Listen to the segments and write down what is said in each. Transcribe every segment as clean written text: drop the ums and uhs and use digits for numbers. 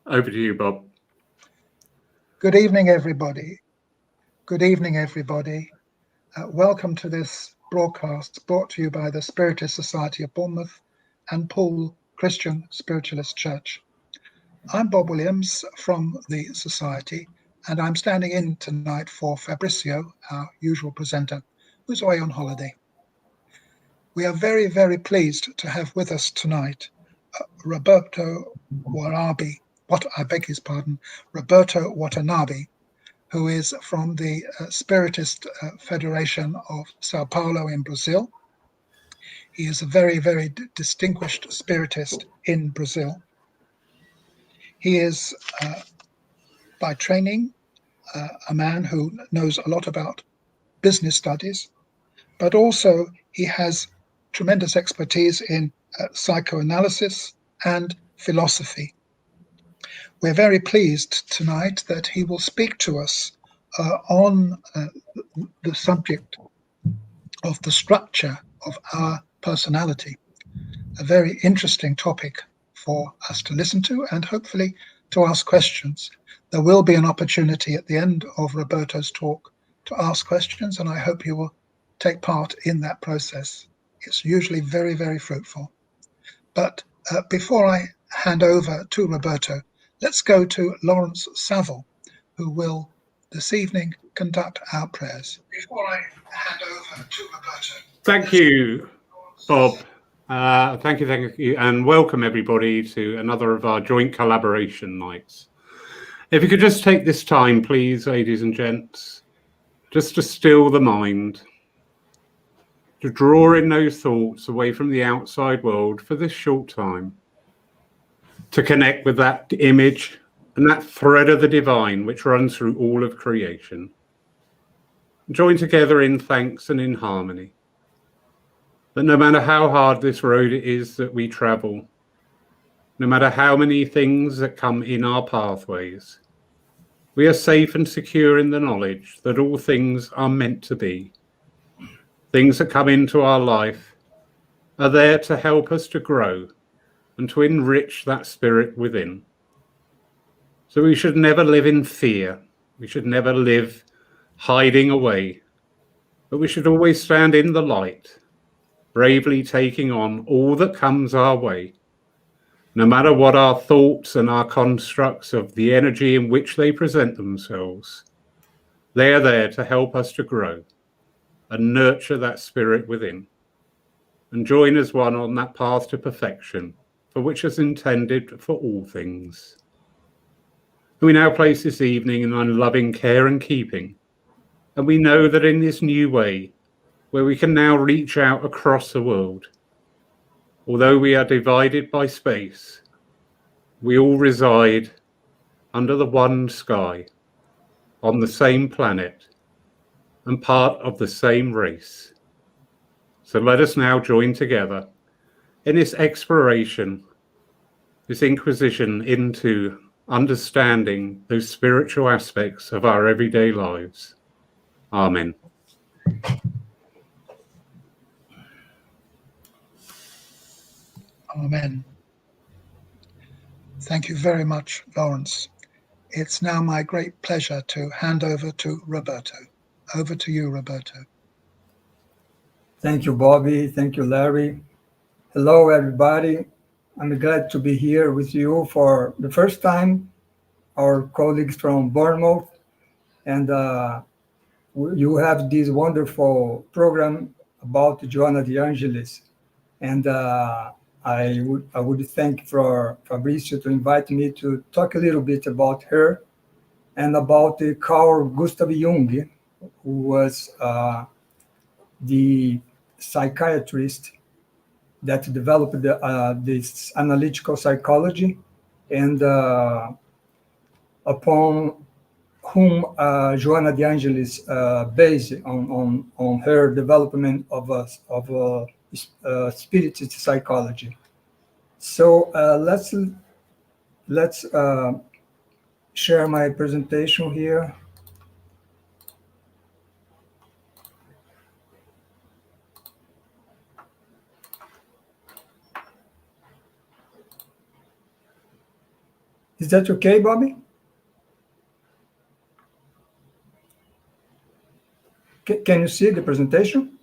Over to you, Bob. Good evening, everybody. Good evening, everybody. Welcome to this broadcast brought to you by the Spiritist Society of Bournemouth and Poole Christian Spiritualist Church. I'm Bob Williams from the Society, and I'm standing in tonight for Fabrizio, our usual presenter, who's away on holiday. We are very, very pleased to have with us tonight Roberto Watanabe, Roberto Watanabe, who is from the Spiritist Federation of Sao Paulo in Brazil. He is a very, very distinguished Spiritist in Brazil. He is, by training, a man who knows a lot about business studies, but also he has tremendous expertise in psychoanalysis and philosophy. We're very pleased tonight that he will speak to us on the subject of the structure of our personality, a very interesting topic for us to listen to and hopefully to ask questions. There will be an opportunity at the end of Roberto's talk to ask questions, and I hope you will take part in that process. It's usually very, very fruitful. But before I hand over to Roberto, let's go to Lawrence Saville, who will this evening conduct our prayers. Before I hand over to Roberto. Thank you, Bob. Thank you, and welcome everybody to another of our joint collaboration nights. If you could just take this time, please, ladies and gents, just to still the mind, to draw in those thoughts away from the outside world for this short time, to connect with that image and that thread of the divine which runs through all of creation. Join together in thanks and in harmony. That no matter how hard this road it is that we travel, no matter how many things that come in our pathways, we are safe and secure in the knowledge that all things are meant to be. Things that come into our life are there to help us to grow and to enrich that spirit within. So we should never live in fear. We should never live hiding away, but we should always stand in the light, bravely taking on all that comes our way, no matter what our thoughts and our constructs of the energy in which they present themselves. They are there to help us to grow and nurture that spirit within, and join as one on that path to perfection, for which is intended for all things. We now place this evening in unloving care and keeping, and we know that in this new way, where we can now reach out across the world, although we are divided by space, we all reside under the one sky, on the same planet, and part of the same race. So let us now join together in this exploration, this inquisition into understanding those spiritual aspects of our everyday lives. Amen. Amen. Thank you very much, Lawrence. It's now my great pleasure to hand over to Roberto. Over to you, Roberto. Thank you, Bobby. Thank you, Larry. Hello, everybody. I'm glad to be here with you for the first time, our colleagues from Bournemouth. And you have this wonderful program about Joanna de Angelis. And I would thank for Fabrizio to invite me to talk a little bit about her and about Carl Gustav Jung, who was the psychiatrist that developed this analytical psychology, and upon whom Joanna de Angelis based on her development of Spiritist psychology. So let's share my presentation here. Is that okay, Bobby? Can you see the presentation?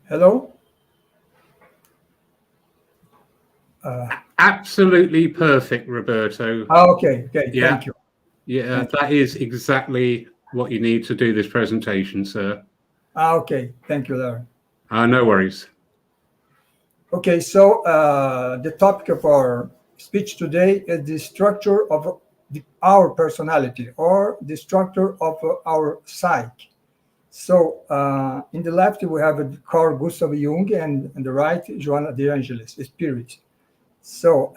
Hello? Absolutely perfect, Roberto. Okay, Yeah. thank you. Yeah, that is exactly what you need to do this presentation, sir. Okay, thank you, Larry. No worries. Okay, so the topic of our speech today is the structure of our personality, or the structure of our psyche. So in the left, we have Carl Gustav Jung, and on the right, Joanna de Angelis, a spirit. So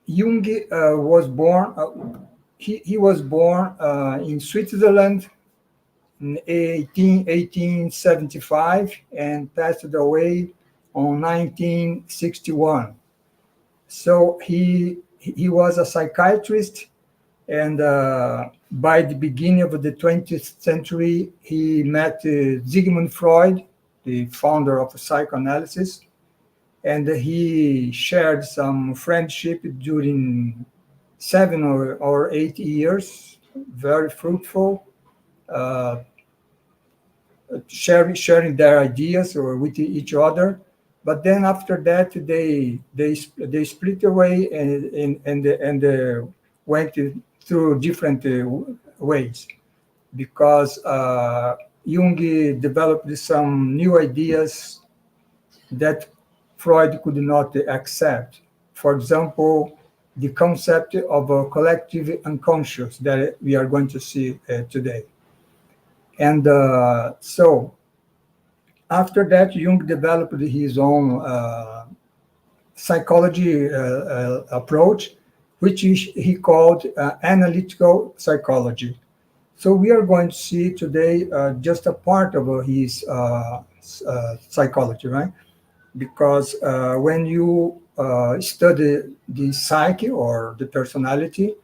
Jung was born, he was born in Switzerland in 1875 and passed away on 1961. So he was a psychiatrist, and by the beginning of the 20th century, he met Sigmund Freud, the founder of psychoanalysis, and he shared some friendship during 7 or 8 years, very fruitful, sharing their ideas or with each other. But then after that, they split away and went through different ways, because Jung developed some new ideas that Freud could not accept. For example, the concept of a collective unconscious that we are going to see today. And so after that, Jung developed his own psychology approach, which he called analytical psychology. So we are going to see today just a part of his psychology, right? Because when you study the psyche or the personality,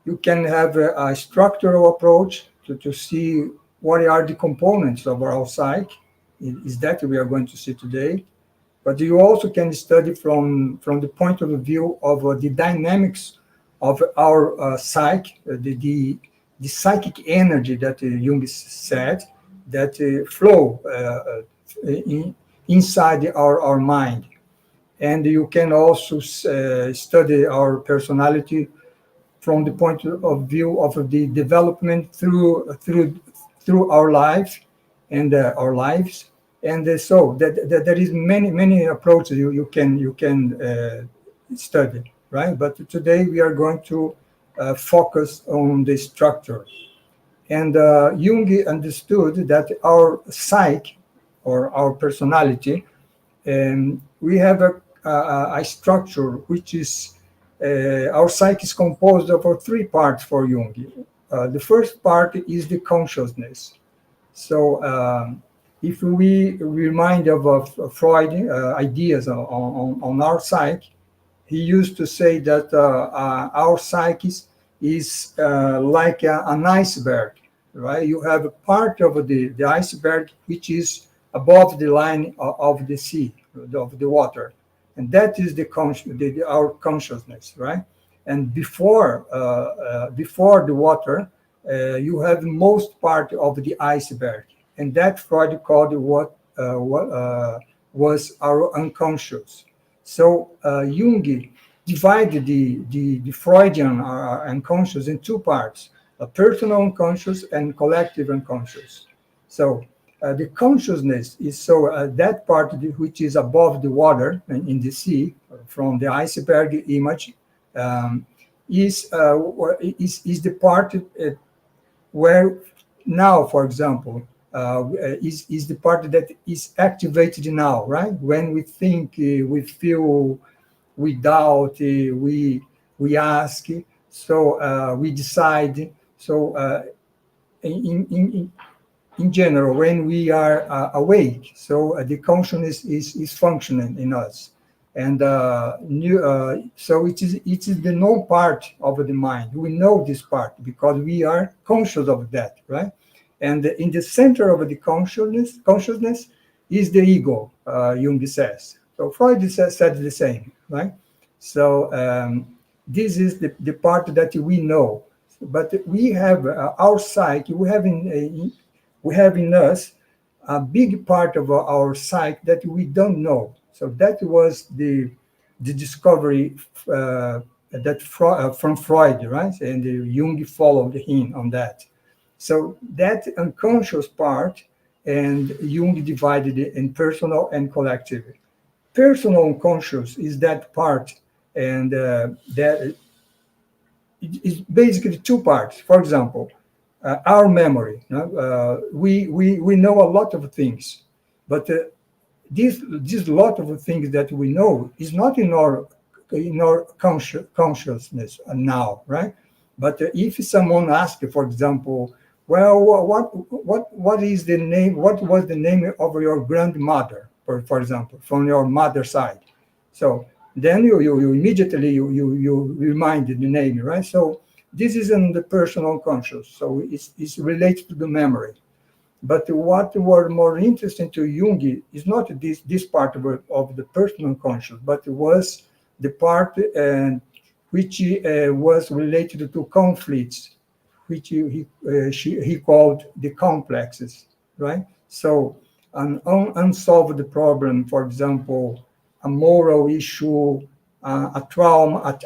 you can have a structural approach to see what are the components of our psyche. Is that we are going to see today. But you also can study from the point of view of the dynamics of our psyche, the psychic energy that Jung said that flow inside our mind. And you can also study our personality from the point of view of the development through our life and our lives. And so that there is many approaches you can study, right? But today we are going to focus on the structure. And Jung understood that our psyche or our personality, we have a structure which is our psyche is composed of 3 parts for Jung. The first part is the consciousness. So if we remind of Freud ideas on our psyche, he used to say that our psyche is like an iceberg, right? You have a part of the iceberg which is above the line of the sea, of the water, and that is our consciousness, right? And before the water, you have most part of the iceberg, and that Freud called what was our unconscious. So Jung divided the Freudian unconscious in 2 parts: a personal unconscious and collective unconscious. So the consciousness is that part which is above the water and in the sea, from the iceberg image, is the part where now, for example, is the part that is activated now, right? When we think, we feel, we doubt, we ask, so we decide. So in general, when we are awake, so the consciousness is functioning in us, and so it is the known part of the mind. We know this part because we are conscious of that, right? And in the center of the consciousness is the ego, Jung says. So Freud said the same, right? So this is the part that we know, but we have our psyche. We have in us a big part of our psyche that we don't know. So that was the discovery from Freud, right? And Jung followed him on that. So that unconscious part, and Jung divided it in personal and collective. Personal unconscious is that part, and that it is basically two parts. For example, our memory. We know a lot of things, but this lot of things that we know is not in our consciousness now, right? But if someone asks, for example, well, what is the name? What was the name of your grandmother, for example, from your mother's side? So then you immediately you remind the name, right? So this is in the personal conscious. So it's related to the memory. But what was more interesting to Jung is not this part of the personal conscious, but it was the part which was related to conflicts, which he called the complexes, right? So an unsolved problem, for example, a moral issue, a trauma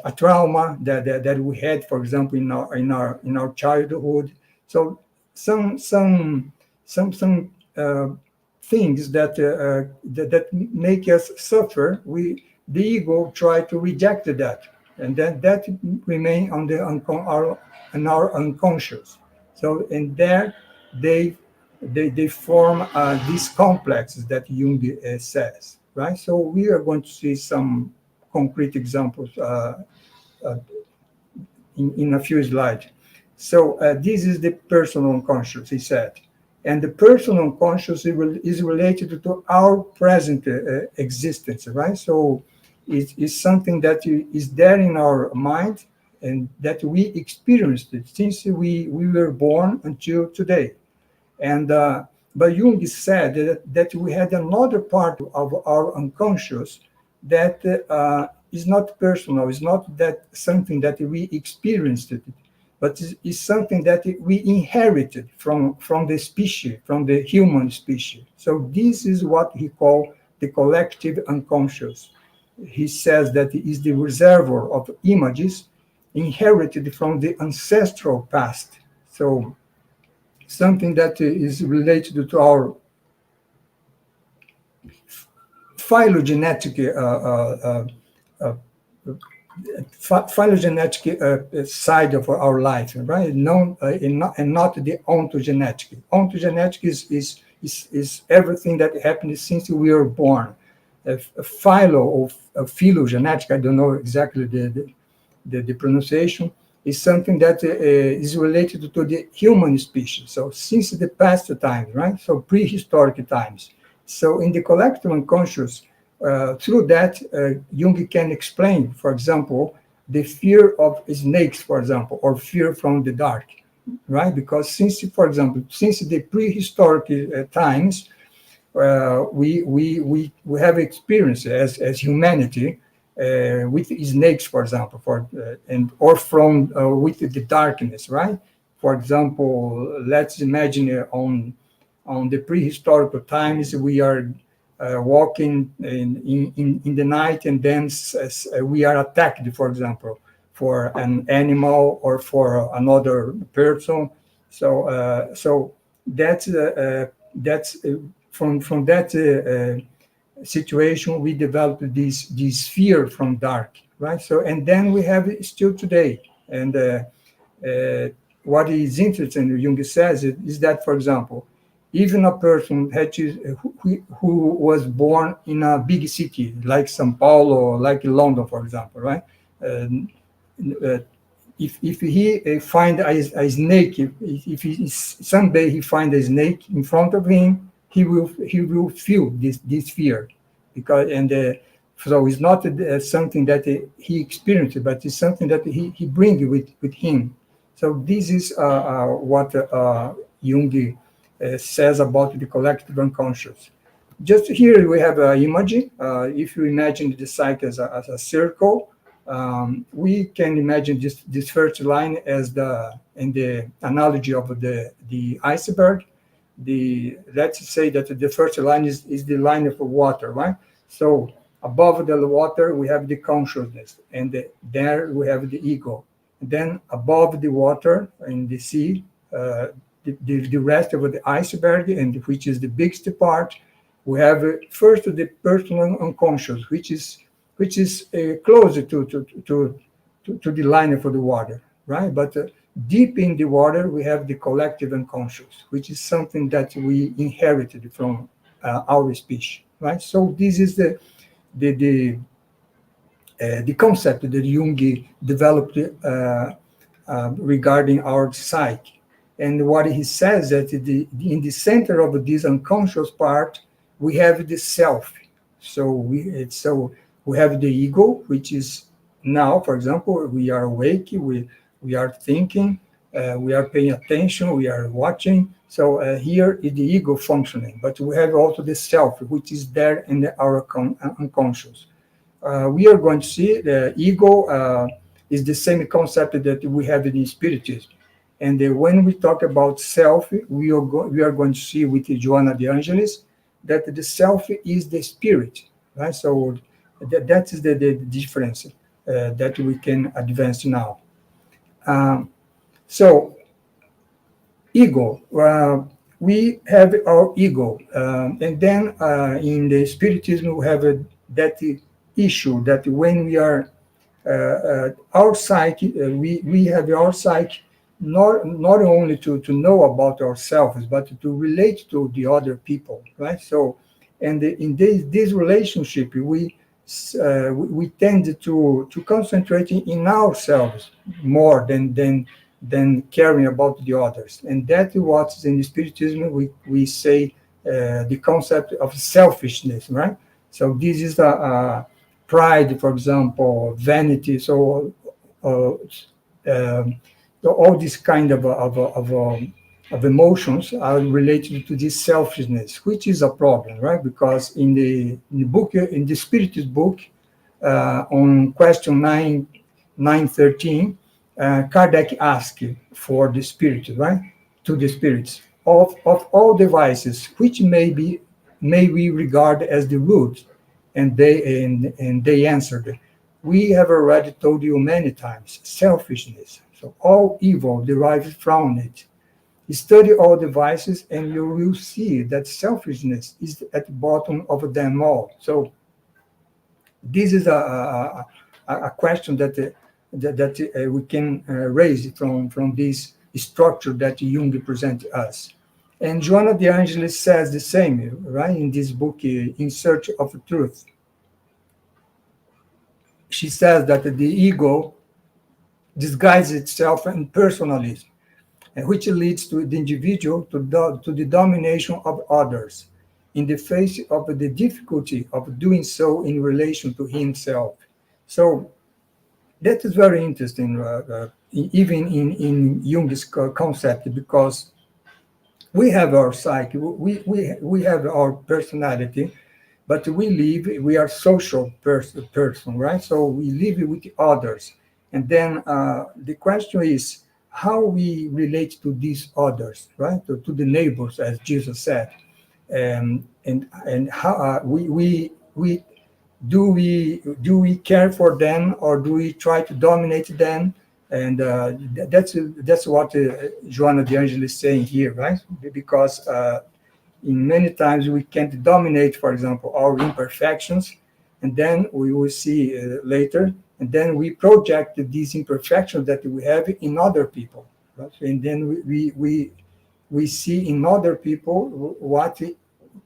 that we had, for example, in our childhood. So some things that make us suffer, the ego try to reject that, and then that remain on our unconscious. So in there they form these complexes that Jung says, right? So we are going to see some concrete examples in a few slides. So this is the personal unconscious, he said. And the personal unconscious is related to our present existence, right? So it's something that is there in our mind and that we experienced it since we were born until today. And but Jung said that we had another part of our unconscious that is not personal, is not that something that we experienced it, but is something that we inherited from the species, from the human species. So this is what he called the collective unconscious. He says that it is the reservoir of images inherited from the ancestral past. So something that is related to our phylogenetic side of our life, right? And not the ontogenetic. Ontogenetic is everything that happened since we were born. Phylogenetic, I don't know exactly the pronunciation, is something that is related to the human species. So since the past times, right? So prehistoric times. So in the collective unconscious, through that, Jung can explain, for example, the fear of snakes, for example, or fear from the dark, right? Because since the prehistoric times, we have experience as humanity with snakes, for example, or from with the darkness, right? For example, let's imagine on the prehistoric times we are walking in the night, and then we are attacked, for example, for an animal or for another person. So that's from that situation we developed this fear from dark, right? So and then we have it still today. And what is interesting, Jung says, is that, for example, even a person who was born in a big city like São Paulo or like London, for example, right? If he find a snake, if someday he find a snake in front of him, he will feel this fear, because so it's not something that he experienced, but it's something that he brings with him. So this is what Jung says about the collective unconscious. just here we have an image. If you imagine the psyche as a circle, we can imagine this first line as in the analogy of the iceberg. Let's say that the first line is the line of water, right? So above the water we have the consciousness, and there we have the ego. And then above the water in the sea, the rest of the iceberg, and which is the biggest part, we have first the personal unconscious, which is closer to the line of the water, right? But deep in the water, we have the collective unconscious, which is something that we inherited from our species, right? So this is the concept that Jung developed regarding our psyche. And what he says that in the center of this unconscious part, we have the self. So we have the ego, which is now, for example, we are awake, we are thinking, we are paying attention, we are watching. So here is the ego functioning, but we have also the self, which is there in our unconscious. We are going to see the ego is the same concept that we have in Spiritism. And when we talk about self, we are going to see with Joanna de Angelis that the self is the spirit, right? So that is the difference that we can advance now. So ego, we have our ego, and then in the Spiritism we have that issue that when we are our psyche, we have our psyche not only to know about ourselves, but to relate to the other people, right? So, and in this relationship, we tend to concentrate in ourselves more than caring about the others, and that is what in the Spiritism we say the concept of selfishness, right? So this is a pride, for example, vanity. So all these kind of emotions are related to this selfishness, which is a problem, right? Because in the book, in the Spiritist book, on question 913, Kardec asked for the spirit, right? To the spirits of all devices, which may we regard as the root, and they answered, we have already told you many times, selfishness. So all evil derives from it. Study all devices and you will see that selfishness is at the bottom of them all. So this is a question that we can raise from this structure that Jung presented us. And Joanna de Angelis says the same, right, in this book, In Search of Truth. She says that the ego disguises itself in personalism, which leads to the individual to the domination of others in the face of the difficulty of doing so in relation to himself. So that is very interesting, even in Jung's concept, because we have our psyche, we have our personality, but we are social person, right? So we live with others. And then the question is how we relate to these others, right? To the neighbors, as Jesus said. And how do we care for them, or do we try to dominate them? And that's what Joanna de Angelis is saying here, right? Because in many times we can't dominate, for example, our imperfections, and then we will see later, and then we project these imperfections that we have in other people, right? And then we see in other people what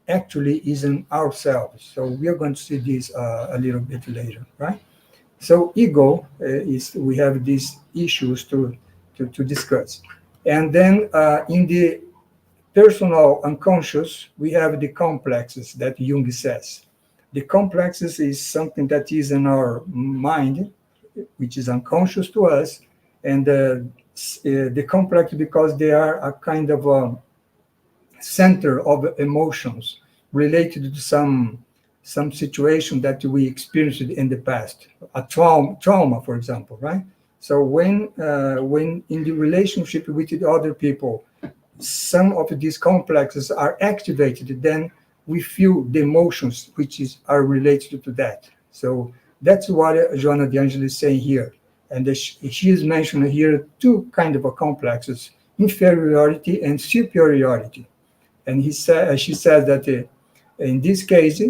actually is in ourselves. So we are going to see this a little bit later, right? So ego we have these issues to discuss. And then in the personal unconscious, we have the complexes that Jung says. The complexes is something that is in our mind, which is unconscious to us, and the complex because they are a kind of a center of emotions related to some situation that we experienced in the past, a trauma, for example, right? So when in the relationship with the other people, some of these complexes are activated, then we feel the emotions are related to that. So that's what Joana De Angeli is saying here. And she is mentioning here two kind of complexes, inferiority and superiority. And she says that in this case,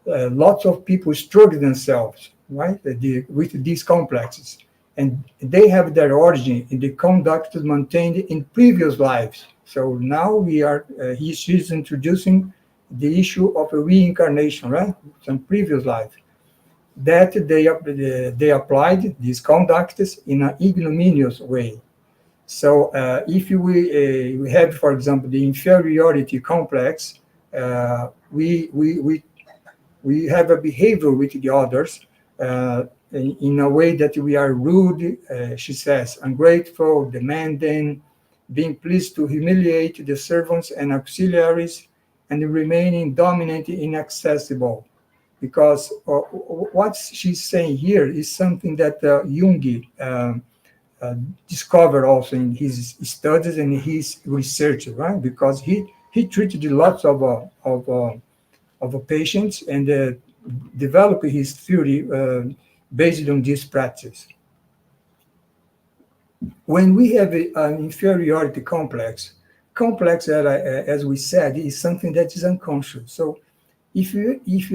lots of people struggle themselves, right, with these complexes. And they have their origin in the conduct maintained in previous lives. So now she's introducing the issue of a reincarnation, right? Some previous life. That they applied these conducts in an ignominious way. So if we have, for example, the inferiority complex, we have a behavior with the others in a way that we are rude, she says, ungrateful, demanding, being pleased to humiliate the servants and auxiliaries, and remaining dominant, inaccessible. Because what she's saying here is something that Jung discovered also in his studies and his research, right? Because he treated lots of patients and developed his theory based on this practice. When we have an inferiority complex that, as we said, is something that is unconscious. So if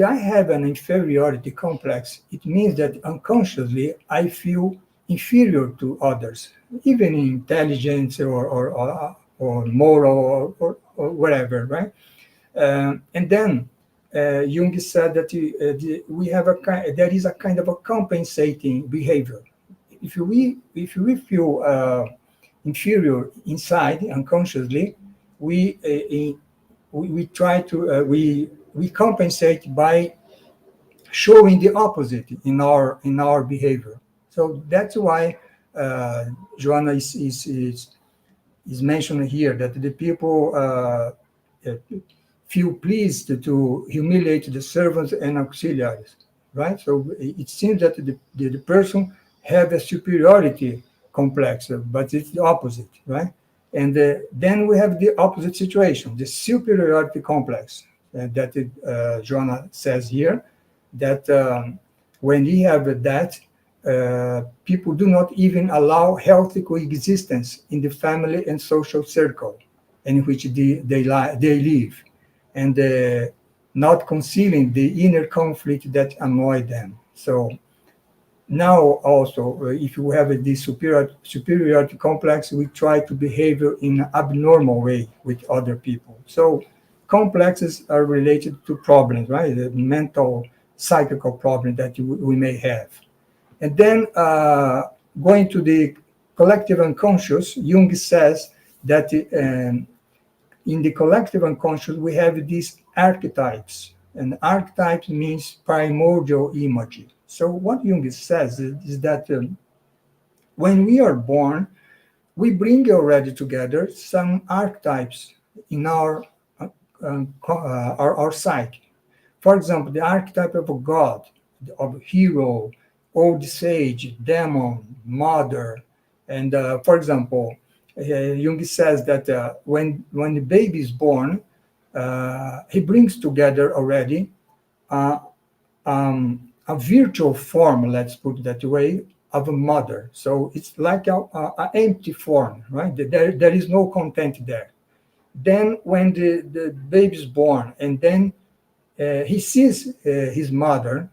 I have an inferiority complex, it means that unconsciously I feel inferior to others, even in intelligence or moral or whatever, right? And then Jung said that we have there is a kind of a compensating behavior. If we feel inferior inside unconsciously, we try to we compensate by showing the opposite in our behavior. So that's why Joana is mentioning here that the people feel pleased to humiliate the servants and auxiliaries, right? So it seems that the person have a superiority complex, but it's the opposite, right? And then we have the opposite situation, the superiority complex that Joana says here, that when you have that, people do not even allow healthy coexistence in the family and social circle in which they live, and not concealing the inner conflict that annoy them. So now also, if you have this superiority complex, we try to behave in an abnormal way with other people. So complexes are related to problems, right? The mental, psychical problem that we may have. And then going to the collective unconscious, Jung says that in the collective unconscious, we have these archetypes. And archetypes means primordial image. So what Jung says is that when we are born, we bring already together some archetypes in our psyche. For example, the archetype of a god, of hero, old sage, demon, mother. And for example, Jung says that when the baby is born, he brings together already a virtual form, let's put it that way, of a mother. So it's like an empty form, right? There is no content there. Then when the baby is born, and then he sees his mother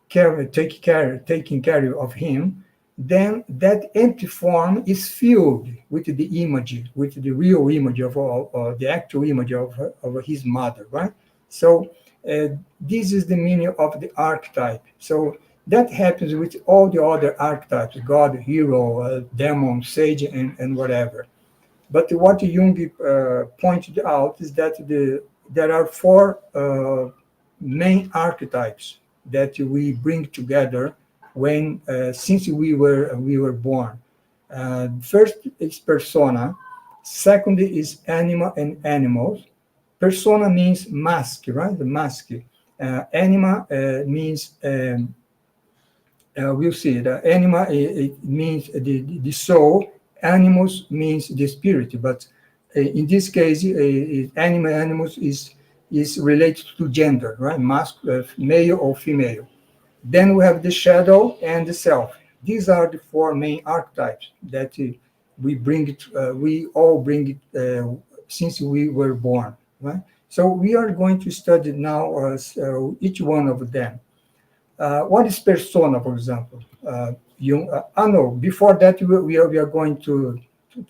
taking care of him, then that empty form is filled with the image, with the real image of the actual image of his mother, right? So this is the meaning of the archetype. So that happens with all the other archetypes: God, hero, demon, sage, and whatever. But what Jung pointed out is that there are four main archetypes that we bring together when since we were born. First is persona. Second is anima and animals. persona means mask, right? The mask. Anima means, we'll see, the anima, it means the soul. Animus means the spirit, but in this case, anima, animus is related to gender, right? Male or female. Then we have the shadow and the self. These are the four main archetypes that we all bring it since we were born, right? So we are going to study now each one of them. What is persona, for example? No, before that, we are going to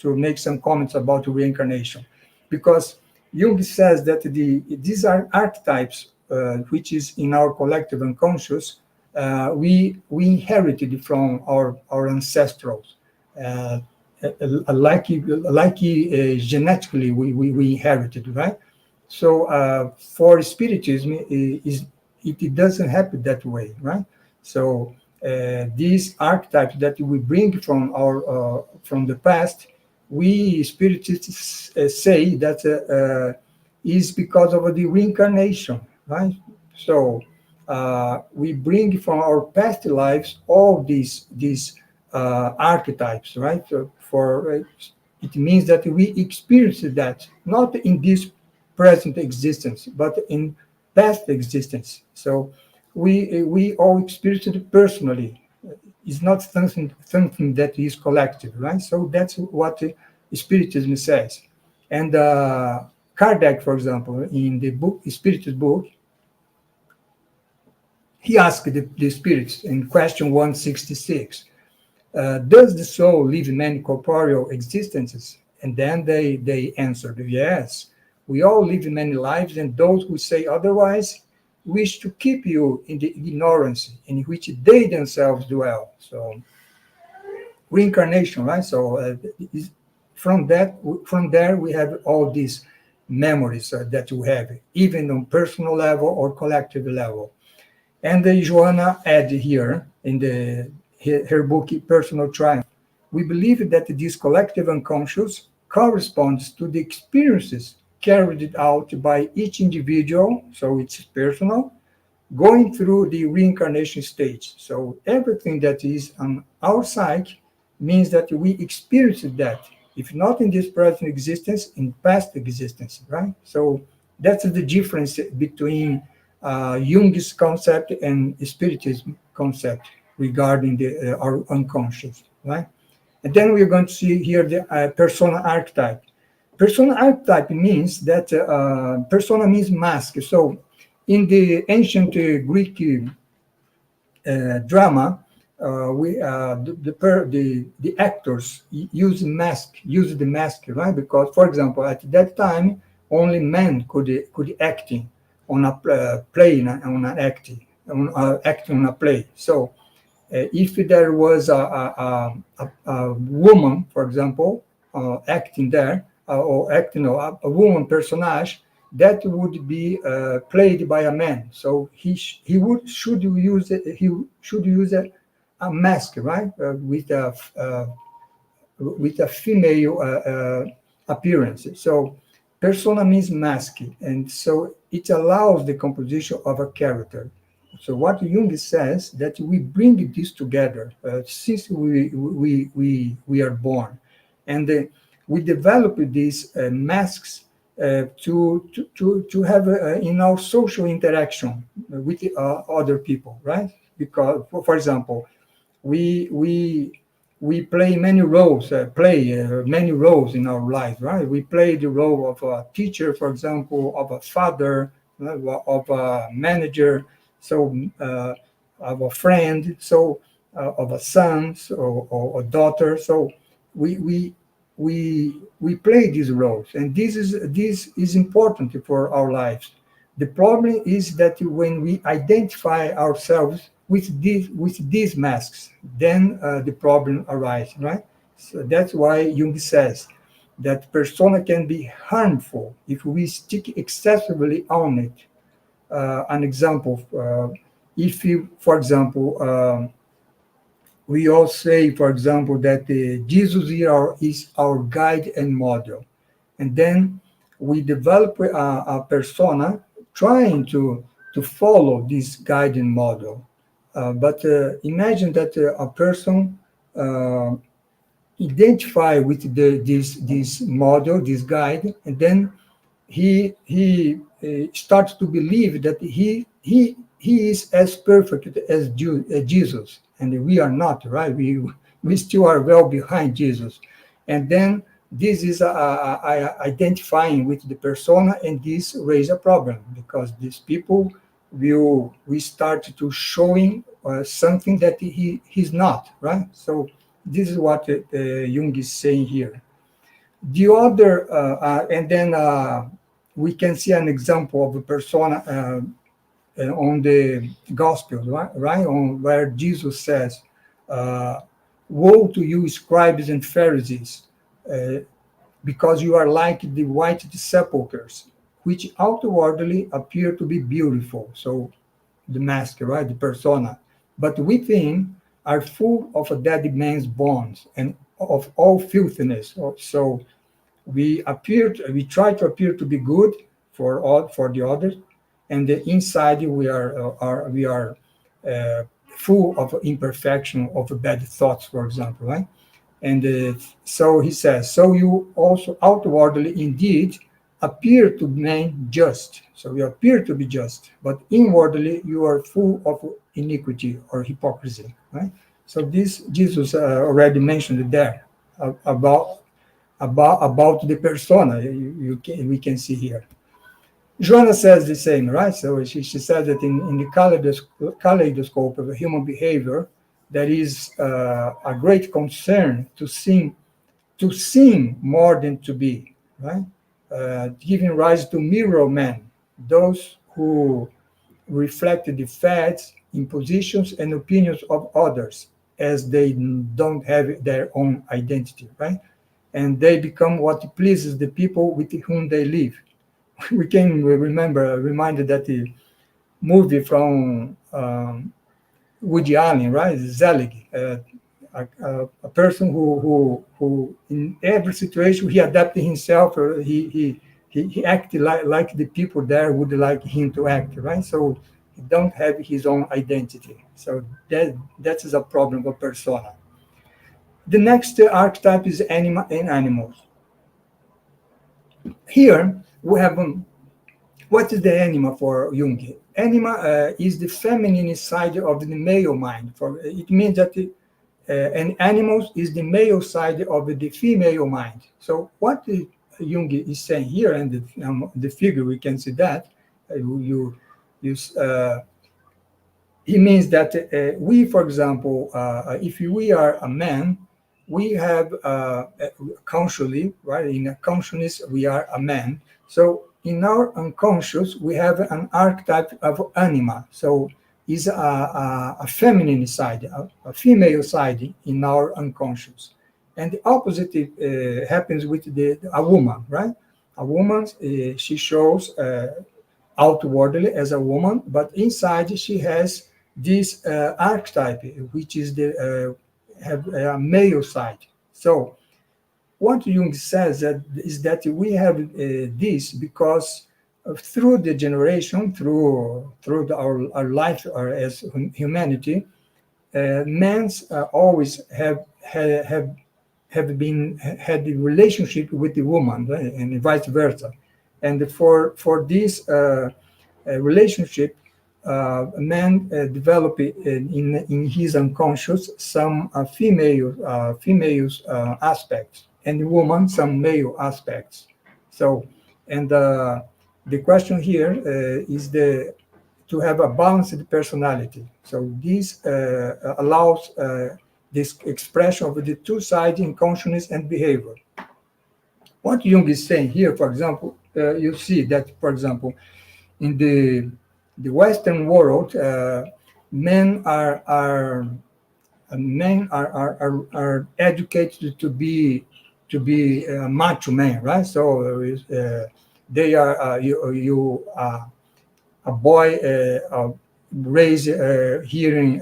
make some comments about reincarnation, because Jung says that these are archetypes, which is in our collective unconscious, we inherited from our ancestrals. Genetically, we inherited, right? So for Spiritism, it doesn't happen that way, right? So these archetypes that we bring from the past, we Spiritists say that is because of the reincarnation, right? So we bring from our past lives all these archetypes, right? So it means that we experience that not in this present existence, but in past existence. So we all experience it personally. It's not something that is collective, right? So that's what Spiritism says. And Kardec, for example, in the book, Spiritist book, he asked the spirits in question 166, does the soul live in many corporeal existences? And then they answered, yes, we all live in many lives, and those who say otherwise wish to keep you in the ignorance in which they themselves dwell. So reincarnation, right? So from there we have all these memories that we have, even on personal level or collective level. And Joanna added here in her book, Personal Triumph, we believe that this collective unconscious corresponds to the experiences carried out by each individual, so it's personal, going through the reincarnation stage. So everything that is on our psyche means that we experience that, if not in this present existence, in past existence, right? So that's the difference between Jung's concept and Spiritism concept regarding our unconscious, right? And then we're going to see here the persona archetype. Persona archetype means that persona means mask. So in the ancient Greek drama, the actors use the mask, right? Because, for example, at that time, only men could acting on a play, acting on a play. So if there was a woman, for example, acting there, or acting a woman personage, that would be played by a man. So he should use a mask, right, with a female appearance. So persona means mask, and so it allows the composition of a character. So what Jung says, that we bring this together since we are born, and we develop these masks to have in our social interaction with other people, right? Because, for example, we play many roles, many roles in our life, right? We play the role of a teacher, for example, of a father, of a manager, so of a friend, so of a son, or a daughter. So we play these roles, and this is important for our lives. The problem is that when we identify ourselves with these masks, then the problem arises, right? So that's why Jung says that persona can be harmful if we stick excessively on it. An example, if you, for example, we all say, for example, that Jesus is our guide and model. And then we develop a persona trying to follow this guiding model. But imagine that a person identify with this model, this guide, and then he starts to believe that he is as perfect as Jesus, and we are not, right? We still are well behind Jesus, and then this is identifying with the persona, and this raises a problem because these people we start to showing something that he's not, right? So this is what Jung is saying here. The other, and then we can see an example of a persona on the Gospel, right? On where Jesus says, "Woe to you, scribes and Pharisees, because you are like the white sepulchres, which outwardly appear to be beautiful." So the mask, right? The persona. But within are full of a dead man's bones and of all filthiness. So we try to appear to be good for the others, and the inside we are full of imperfection, of bad thoughts, for example, right? And so he says, so you also outwardly indeed appear to be just. So you appear to be just, but inwardly you are full of iniquity or hypocrisy, right? So this Jesus already mentioned it there about the persona. We can see here. Joanna says the same, right? So she says that in the kaleidoscope of human behavior, there is a great concern to seem more than to be, right? Giving rise to mirror men, those who reflect the fads, impositions, and opinions of others, as they don't have their own identity, right? And they become what pleases the people with whom they live. We can reminded that the movie from Woody Allen, right? Zelig, a person who in every situation he adapted himself, or he acted like the people there would like him to act, right? So he don't have his own identity. So that is a problem of persona. The next archetype is anima and animals. Here we have what is the anima for Jung? Anima is the feminine side of the male mind. It means that and animals is the male side of the female mind. So what Jung is saying here, and the figure we can see that he means that we, for example, if we are a man, we have consciously, right? In a consciousness, we are a man. So in our unconscious, we have an archetype of anima. So is a feminine side, a female side in our unconscious. And the opposite happens with a woman, right? A woman, she shows outwardly as a woman, but inside she has this archetype, which is have a male side. So what Jung says is that we have this because through the generation, through our life or as humanity, men always have had the relationship with the woman, right? And vice versa. And for this relationship, man develop in his unconscious some female aspects, and the woman some male aspects. So, and the question here is to have a balanced personality. So this allows this expression of the two sides in consciousness and behavior. What Jung is saying here, for example, you see that, for example, in the Western world, men are educated to be macho men, right? So they are a boy raised hearing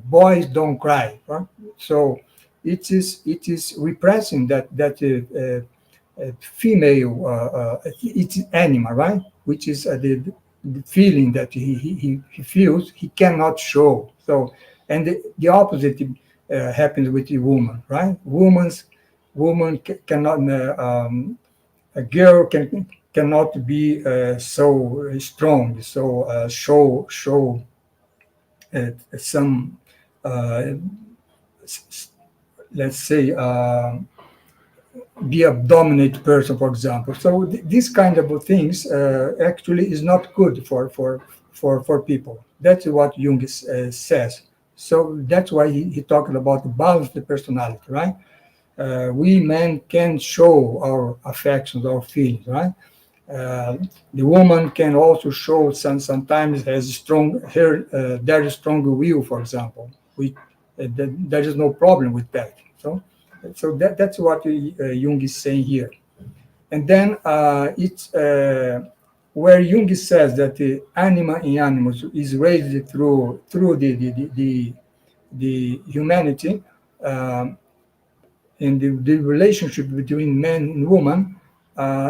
boys don't cry, right? So it is repressing that female, it's animal, right? Which is the feeling that he feels he cannot show. So, and the opposite happens with the woman, right? Woman cannot, a girl cannot be so strong, so show some, let's say, be a dominant person, for example. So these kind of things actually is not good for people. That's what Jung says. So that's why he talked about the balanced personality, right? We men can show our affections, our feelings, right? The woman can also show sometimes has very strong will, for example. There is no problem with that. So that's what Jung is saying here. And then it's where Jung says that the anima in animals is raised through the humanity, and the relationship between man and woman.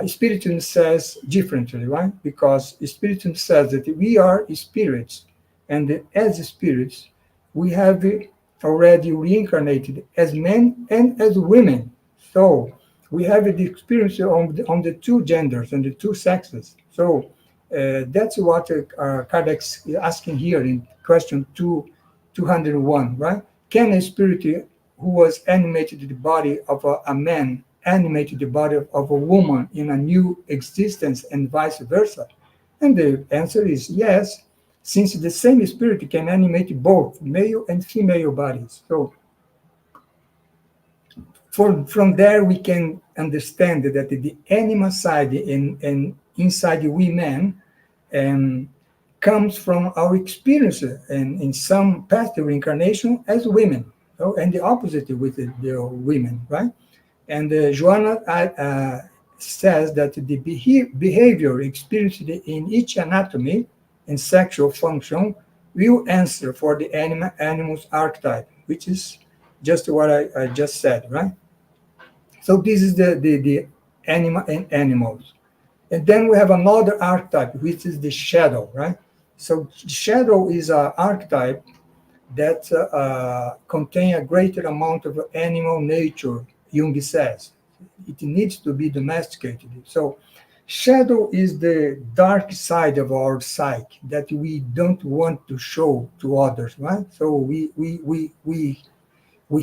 Spiritism says differently, right? Because Spiritism says that we are spirits, and as spirits, we have already reincarnated as men and as women. So we have the experience on the two genders and the two sexes. So that's what Kardec's asking here in question 201, right? Can a spirit who was animated the body of a man animated the body of a woman in a new existence and vice versa? And the answer is yes, since the same spirit can animate both male and female bodies. So from there we can understand that the animal side and inside we men comes from our experience and in some past reincarnation as women. So, and the opposite with the women, right? And Joanna says that the behavior experienced in each anatomy and sexual function will answer for the animal's archetype, which is just what I just said, right? So this is the animal and animals. And then we have another archetype, which is the shadow, right? So shadow is an archetype that contain a greater amount of animal nature, Jung says. It needs to be domesticated. So shadow is the dark side of our psyche that we don't want to show to others, right? So we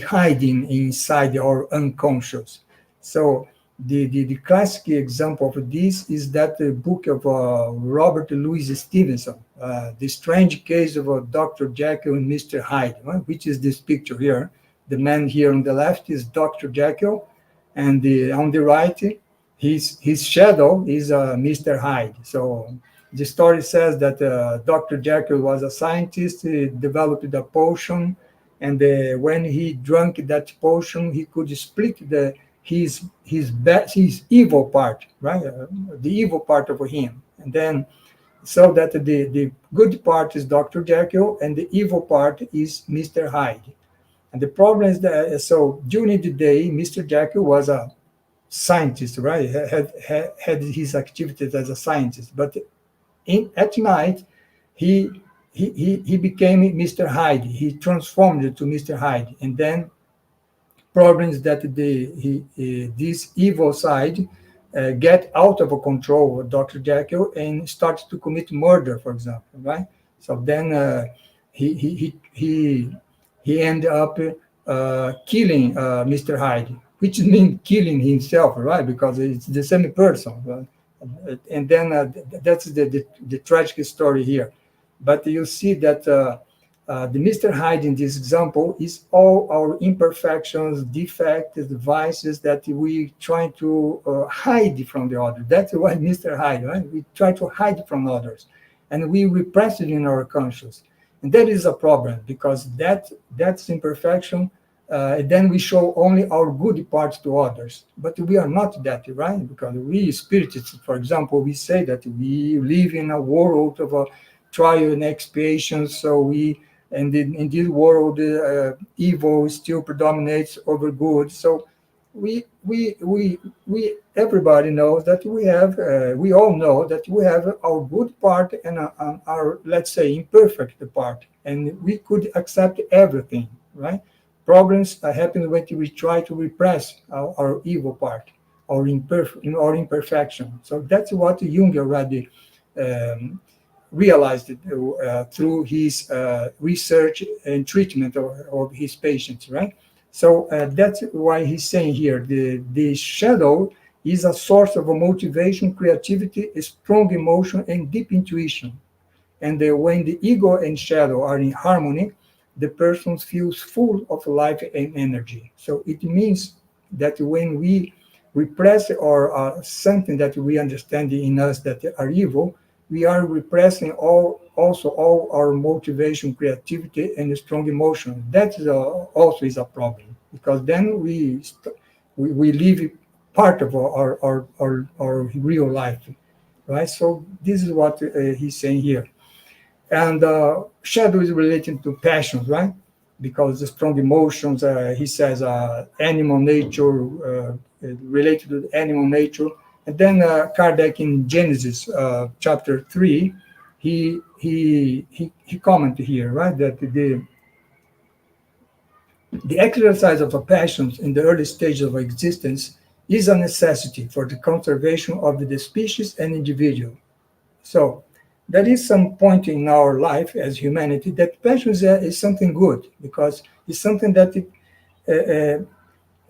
hide inside our unconscious. So the classic example of this is that the book of Robert Louis Stevenson, The Strange Case of Dr. Jekyll and Mr. Hyde, right? Which is this picture here. The man here on the left is Dr. Jekyll, and on the right, his shadow is Mr. Hyde. So the story says that Dr. Jekyll was a scientist, he developed a potion, and when he drank that potion, he could split his evil part, right? The evil part of him, and then so that the good part is Dr. Jekyll and the evil part is Mr. Hyde. And the problem is that so during the day, Mr. Jekyll was a scientist, right? Had his activities as a scientist, but at night he became Mr. Hyde. He transformed to Mr. Hyde, and then problems that this evil side get out of control of Dr. Jekyll and starts to commit murder, for example, right? So then he ended up killing Mr. Hyde, which means killing himself, right? Because it's the same person, right? And then that's the tragic story here. But you see that the Mr. Hyde in this example is all our imperfections, defects, vices that we try to hide from the other. That's why Mr. Hyde, right? We try to hide from others, and we repress it in our conscience. And that is a problem, because that's imperfection. Then we show only our good parts to others, but we are not that, right? Because we spiritists, for example, we say that we live in a world of trial and expiation. So in this world, evil still predominates over good. So everybody knows that we all know that we have our good part and our, let's say, imperfect part, and we could accept everything, right? Problems happen when we try to repress our evil part, our imperfection. So that's what Jung already realized through his research and treatment of his patients, right? So that's why he's saying here, the shadow is a source of motivation, creativity, strong emotion, and deep intuition. And when the ego and shadow are in harmony, the person feels full of life and energy. So it means that when we repress or something that we understand in us that are evil, we are repressing also all our motivation, creativity, and strong emotion. That is also is a problem, because then we leave part of our real life, right? So this is what he's saying here. And shadow is related to passions, right? Because the strong emotions, he says, animal nature, related to animal nature. And then Kardec in Genesis chapter 3, he commented here, right, that the exercise of the passions in the early stages of existence is a necessity for the conservation of the species and individual. So there is some point in our life as humanity that passions is something good, because it's something that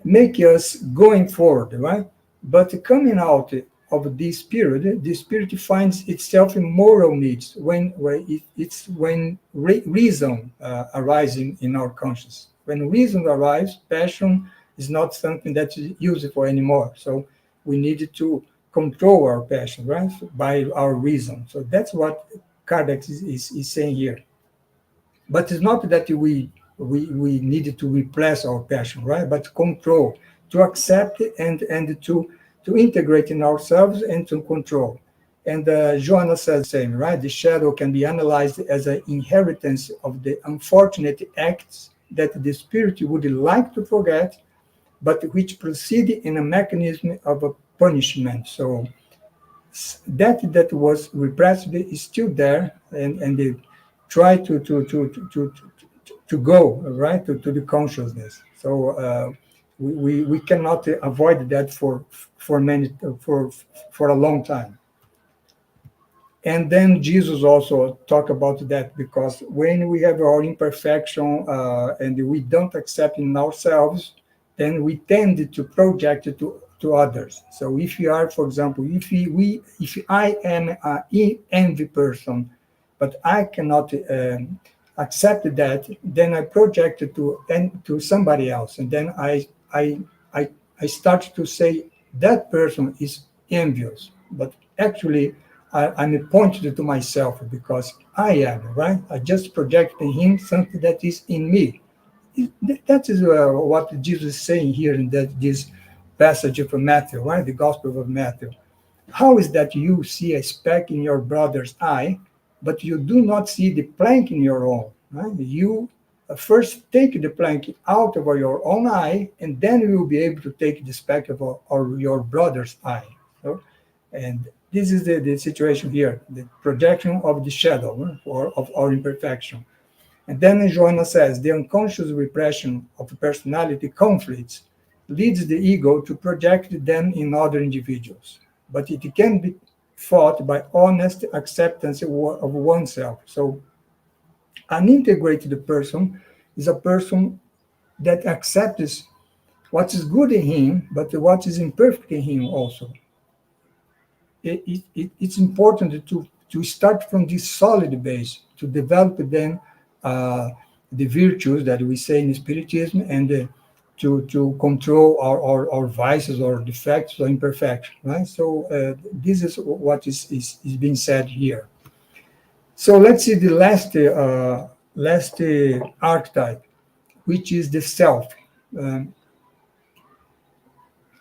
make us going forward, right? But coming out of this period, the spirit finds itself in moral needs when reason arises in our conscience. When reason arrives, passion is not something that is useful anymore. So we need to control our passion, right, by our reason. So that's what Kardec is saying here. But it's not that we needed to repress our passion, right? But control, to accept and to integrate in ourselves and to control. And Joanna says the same, right? The shadow can be analyzed as an inheritance of the unfortunate acts that the spirit would like to forget, but which proceed in a mechanism of a punishment. So that was repressed is still there, and they try to go right to the consciousness. So we cannot avoid that for a long time. And then Jesus also talked about that, because when we have our imperfection and we don't accept in ourselves, then we tend to project it to others. So if you are, for example, if I am an envy person, but I cannot accept that, then I project it to somebody else, and then I start to say that person is envious, but actually I'm pointed to myself, because I am, right? I just project in him something that is in me. That is what Jesus is saying here in this passage of Matthew, right? The Gospel of Matthew. How is that you see a speck in your brother's eye, but you do not see the plank in your own? Right? You first take the plank out of your own eye, and then you will be able to take the speck of your brother's eye. So, and this is the situation here, the projection of the shadow of our imperfection. And then Joanna says, the unconscious repression of personality conflicts leads the ego to project them in other individuals. But it can be fought by honest acceptance of oneself. So an integrated person is a person that accepts what is good in him, but what is imperfect in him also. It's important to start from this solid base, to develop then the virtues that we say in Spiritism, and to control our vices or defects or imperfections, right? So this is what is being said here. So let's see the last archetype, which is the self.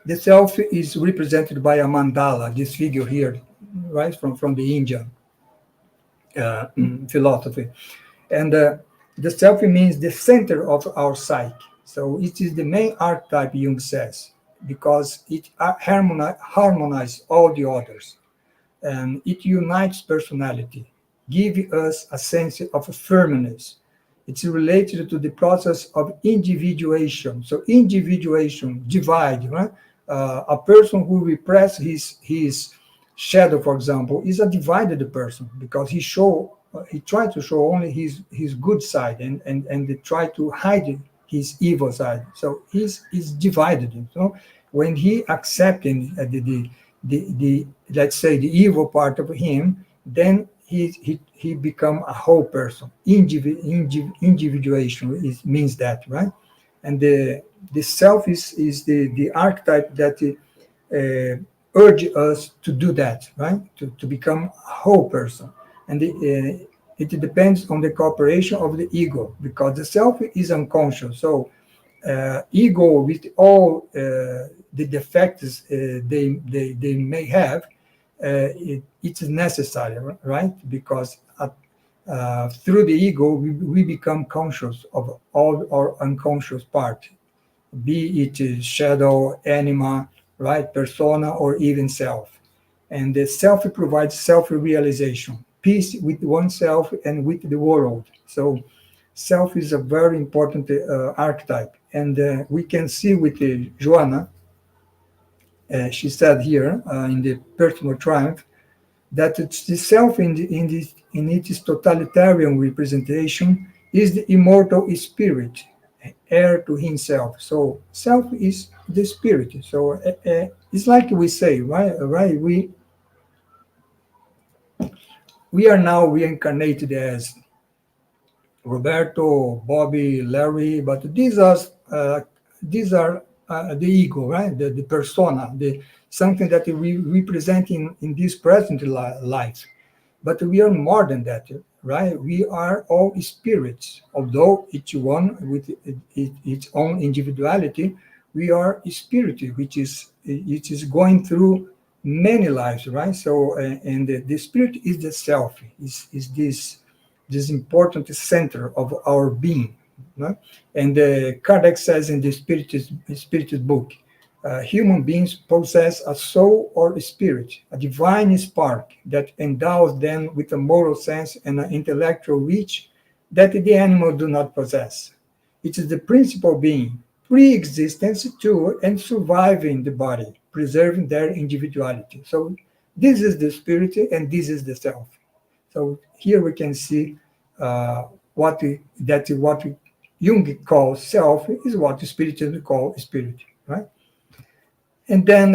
The self is represented by a mandala, this figure here, right, from the Indian philosophy. And the self means the center of our psyche. So it is the main archetype, Jung says. because it harmonizes all the others, and it unites personality, give us a sense of firmness. It's related to the process of individuation. So individuation, divide, right? A person who represses his shadow, for example, is a divided person, because he tried to show only his good side, and they try to hide his evil side. So he's divided. So when he accepting the let's say the evil part of him, then he become a whole person. Individuation means that, right? And the self is the archetype that urge us to do that, right? To become a whole person. And it depends on the cooperation of the ego, because the self is unconscious. So ego, with all the defects they may have, it's necessary, right? Because through the ego, we become conscious of all our unconscious part, be it shadow, anima, right, persona, or even self. And the self provides self-realization, peace with oneself and with the world. So self is a very important archetype. And we can see with Joanna, she said here in the Personal Triumph, that it's the self in its totalitarian representation is the immortal spirit, heir to himself. So self is the spirit. So it's like we say, right? We are now reincarnated as Roberto, Bobby, Larry, but these are the ego, right? The persona, something that we represent in this present life. But we are more than that, right? We are all spirits, although each one with its own individuality. We are a spirit, which is going through many lives, right? So, and the spirit is the self, is this important center of our being. No? And Kardec says in the Spiritist book, human beings possess a soul or a spirit, a divine spark that endows them with a moral sense and an intellectual reach that the animals do not possess. It is the principal being, pre-existence to and surviving the body, preserving their individuality. So this is the spirit and this is the self. So here we can see what Jung calls self is what the Spiritism calls spirit, right? And then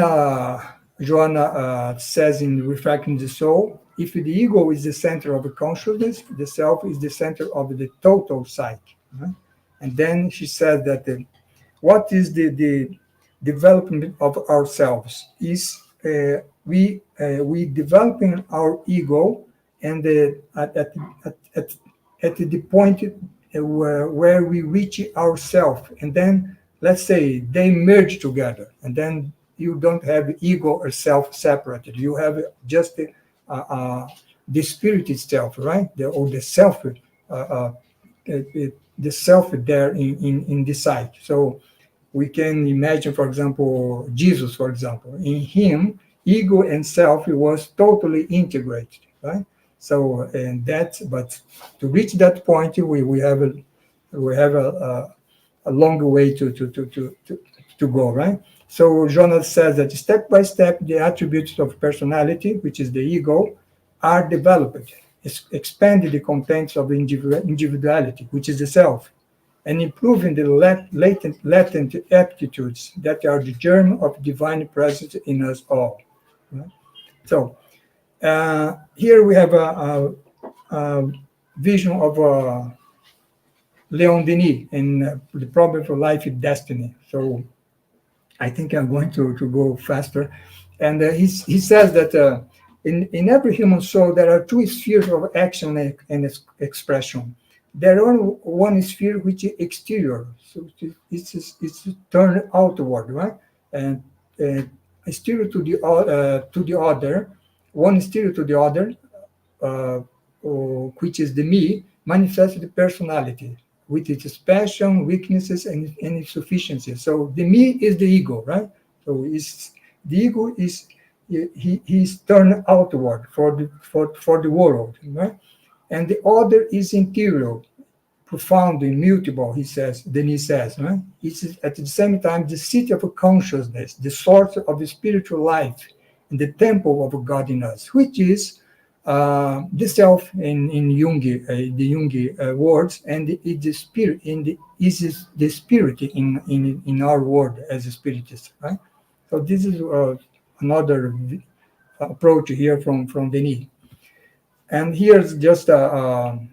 Joanna says in Reflecting the Soul, if the ego is the center of the consciousness, the self is the center of the total psyche. Right? And then she said that what is the development of ourselves is we developing our ego, and at the point where we reach ourself, and then let's say they merge together, and then you don't have ego or self separated. You have just the spirit itself, right? The self, the self there in the sight. So we can imagine, for example, Jesus, for example, in him, ego and self was totally integrated, right? So, and but to reach that point, we have a longer way to go, right? So Jonas says that step by step, the attributes of personality, which is the ego, are developed, expanding the contents of individuality, which is the self, and improving the latent aptitudes that are the germ of divine presence in us all. Right? So here we have a vision of Leon Denis in The Problem for Life and Destiny. So I think I'm going to go faster. And he says that in every human soul, there are two spheres of action and expression. There are one sphere which is exterior, so it's turned outward, right? And exterior to the other, one exterior to the other, which is the me, manifests the personality with its passion, weaknesses, and insufficiencies. So the me is the ego, right? So the ego is he's turned outward for the world, right? And the other is interior, profound, immutable, he says, right? It's at the same time the city of consciousness, the source of the spiritual life, and the temple of God in us, which is the self in Jungi, the Jungi words, and the spirit is the spirit in our world as a spiritist, right? So this is another approach here from Denis. And here's just an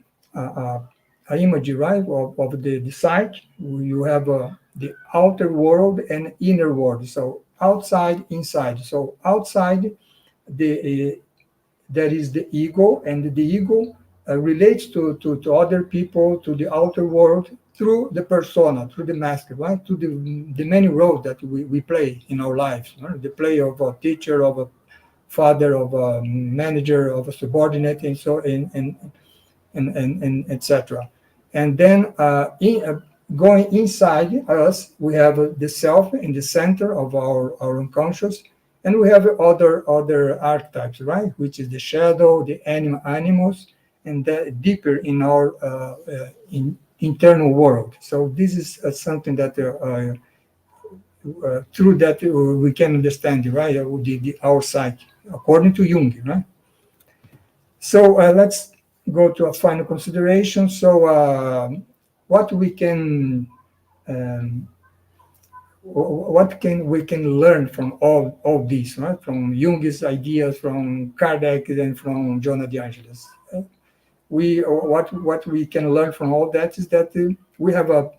image, right, of the psyche. You have the outer world and inner world. So outside, inside. So outside, there is the ego, and the ego relates to other people, to the outer world, through the persona, through the mask, right? To the many roles that we play in our lives. Right? The play of a teacher, of a father, of a manager, of a subordinate, and so and etc. And then going inside us, we have the self in the center of our unconscious, and we have other archetypes, right? Which is the shadow, the animals, and that deeper in our internal world. So this is something that through that we can understand, right? Our psyche, according to Jung, right? So let's go to a final consideration. So what we can learn from all these, right? From Jung's ideas, from Kardec, and from Jonah de Angelis. What we can learn from all that is that we have a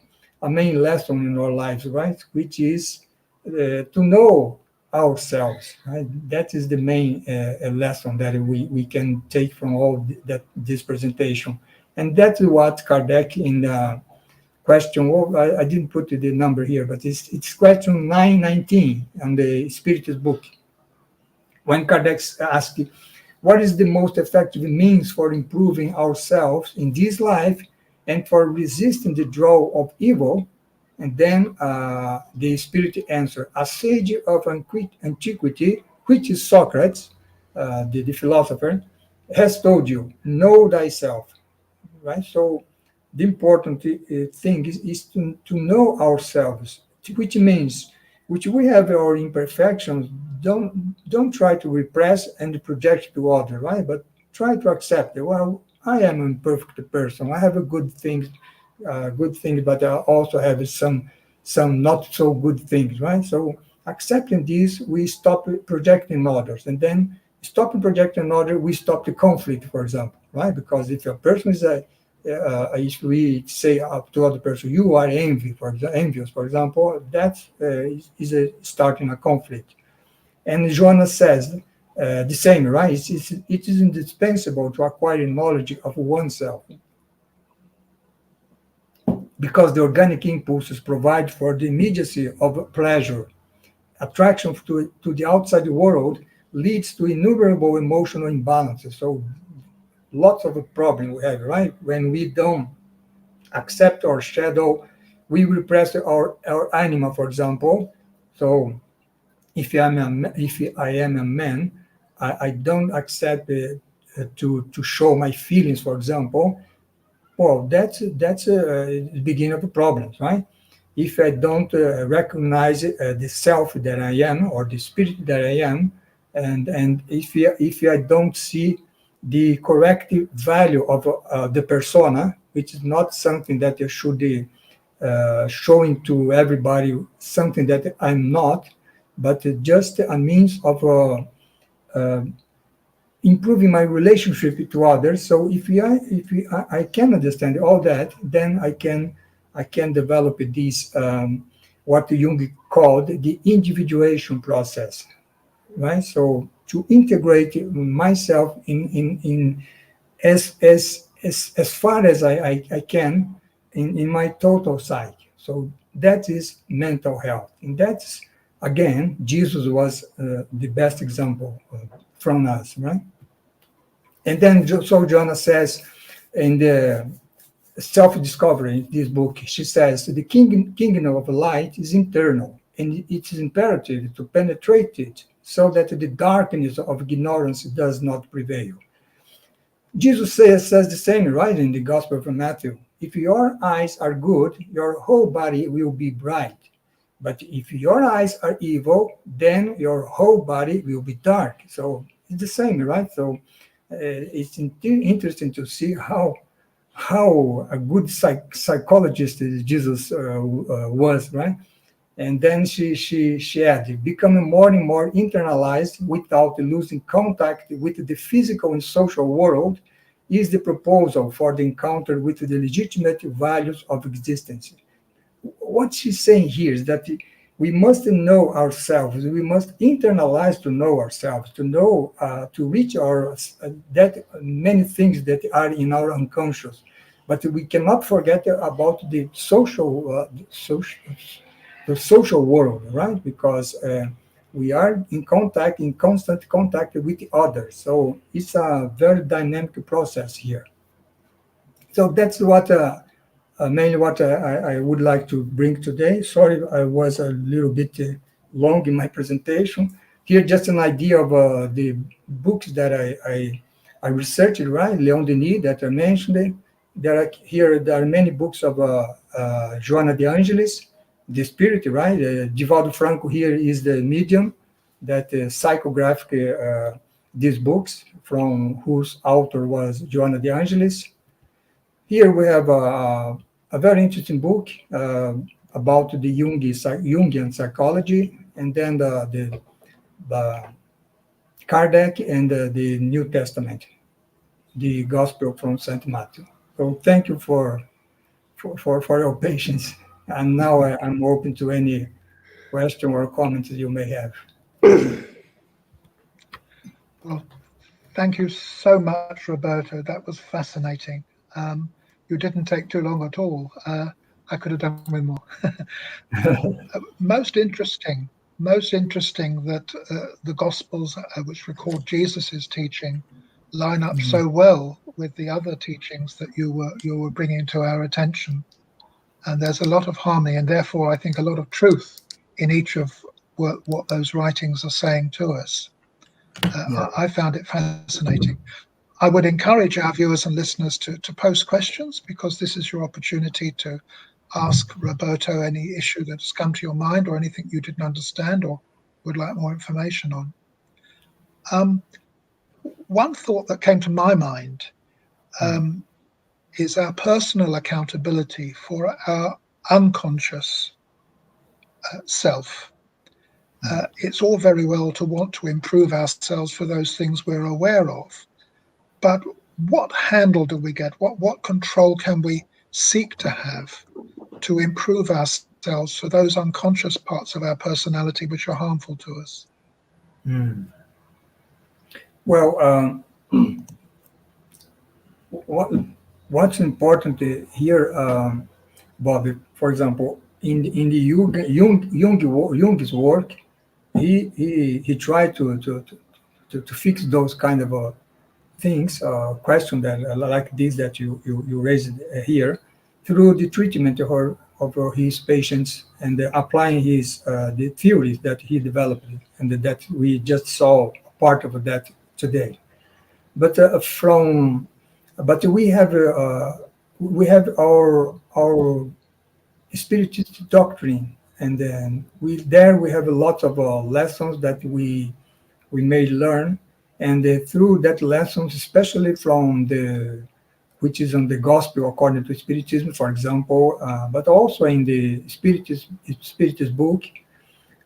main lesson in our lives, right? Which is to know ourselves, right? That is the main lesson that we can take from all this presentation. And that's what Kardec in question, I didn't put the number here, but it's question 919 on the Spiritist book. When Kardec asked, what is the most effective means for improving ourselves in this life and for resisting the draw of evil? And then the Spirit answered, a sage of antiquity, which is Socrates, the philosopher, has told you, know thyself, right? So the important thing is to know ourselves, which means, which we have our imperfections, don't try to repress and project to others, right? But try to accept it. Well, I am an imperfect person. I have a good things, but I also have some not so good things, right? So accepting this, we stop projecting others, and then stopping projecting others, we stop the conflict, for example, right? Because if a person is if we say up to other person, you are envious, for example, that is starting a conflict. And Joanna says the same, right? It is indispensable to acquire knowledge of oneself, because the organic impulses provide for the immediacy of pleasure. Attraction to the outside world leads to innumerable emotional imbalances. So lots of problems we have, right? When we don't accept our shadow, we repress our anima, for example. So if I am a man, I don't accept to show my feelings, for example. Well, that's the beginning of the problems, right? If I don't recognize the self that I am, or the spirit that I am, and if I don't see the corrective value of the persona, which is not something that you should be showing to everybody, something that I'm not, but just a means of improving my relationship to others. So if I can understand all that, then I can develop this what Jung called the individuation process, right? So to integrate myself in as far as I can in my total psyche. So that is mental health, and that's, again, Jesus was the best example from us, right? And then so Joanna says in the self-discovery in this book, she says the kingdom of light is internal, and it is imperative to penetrate it so that the darkness of ignorance does not prevail. Jesus says the same, right, in the Gospel of Matthew. If your eyes are good, your whole body will be bright. But if your eyes are evil, then your whole body will be dark. So it's the same, right? So it's interesting to see how a good psychologist Jesus was, right? And then she added, becoming more and more internalized without losing contact with the physical and social world is the proposal for the encounter with the legitimate values of existence. What she's saying here is that we must know ourselves. We must internalize to know ourselves, to know, to reach our that many things that are in our unconscious. But we cannot forget about the social world, right? Because we are in constant contact with others. So it's a very dynamic process here. So that's what mainly what I would like to bring today. Sorry, I was a little bit long in my presentation. Here, just an idea of the books that I researched, right? Leon Denis, that I mentioned. There are many books of Joana de Angelis, The Spirit, right? Divaldo Franco here is the medium that psychographic these books, from whose author was Joana de Angelis. Here we have a very interesting book about the Jungian psychology, and then the Kardec and the New Testament, the Gospel from St. Matthew. So thank you for your patience. And now I'm open to any question or comments you may have. Well, thank you so much, Roberto. That was fascinating. You didn't take too long at all. I could have done with more. Most interesting that the Gospels, which record Jesus's teaching, line up so well with the other teachings that you were bringing to our attention. And there's a lot of harmony, and therefore I think a lot of truth in each of what those writings are saying to us. I found it fascinating. I would encourage our viewers and listeners to post questions, because this is your opportunity to ask Roberto any issue that's come to your mind, or anything you didn't understand or would like more information on. One thought that came to my mind is our personal accountability for our unconscious self. It's all very well to want to improve ourselves for those things we're aware of, but what handle do we get? What control can we seek to have to improve ourselves for those unconscious parts of our personality which are harmful to us? Well, what's important here, Bobby, for example, in the Jung's work, he tried to fix those kind of things, question that like this that you raised here, through the treatment of his patients, and applying his the theories that he developed, and that we just saw part of that today. But we have our Spiritist doctrine, and then we have a lot of lessons that we may learn, and through that lessons, especially from which is on the Gospel according to Spiritism, for example, but also in the Spiritist book,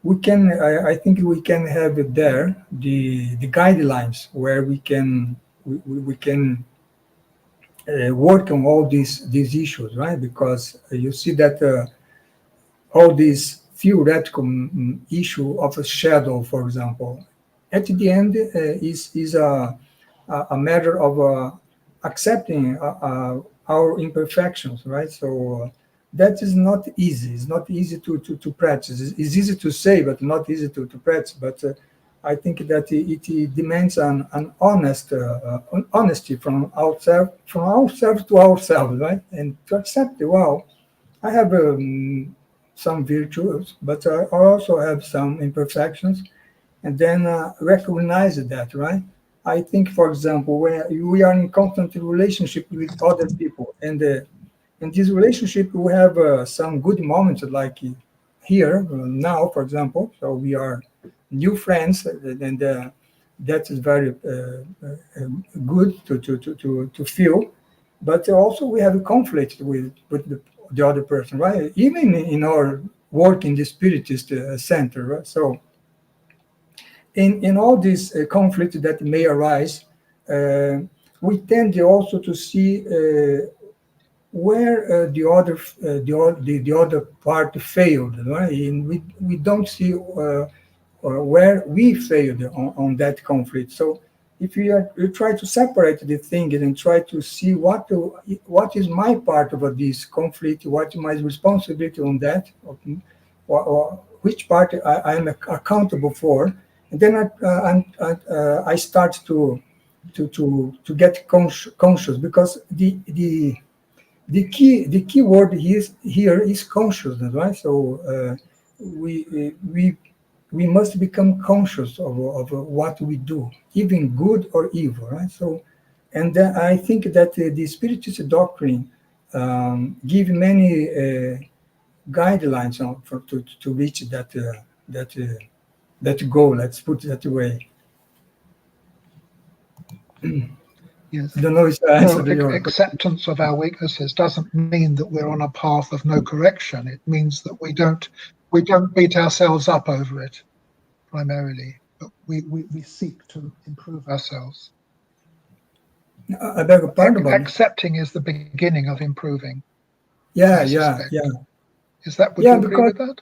I think we can have there the guidelines where we can work on all these issues, right? Because you see that all this theoretical issue of a shadow, for example, at the end is a matter of accepting our imperfections, right? So that is not easy. It's not easy to practice. It's easy to say, but not easy to practice. But I think that it demands an honesty from ourselves to ourselves, right? And to accept, well, I have some virtues, but I also have some imperfections, and then recognize that, right? I think, for example, when we are in constant relationship with other people, and in this relationship we have some good moments, like here now, for example. So we are new friends, and that is very good to feel. But also we have a conflict with the other person, right? Even in our work in the Spiritist center, right? So in all these conflicts that may arise, we tend also to see where the other part failed, right? And we don't see where we failed on that conflict. So if you try to separate the thing and try to see what is my part of this conflict, what is my responsibility on that, or which part I am accountable for, and then I start to get conscious, because the key word here is consciousness, right? So we must become conscious of what we do, even good or evil, right? So, and I think that the Spiritist doctrine give many guidelines to reach that goal. Let's put it that way. Yes. I don't know if I answered Well, your acceptance of our weaknesses doesn't mean that we're on a path of no correction. It means that we don't beat ourselves up over it, primarily, but we seek to improve ourselves. I beg your pardon about it. Accepting is the beginning of improving. Yeah. Is that, would you agree with that?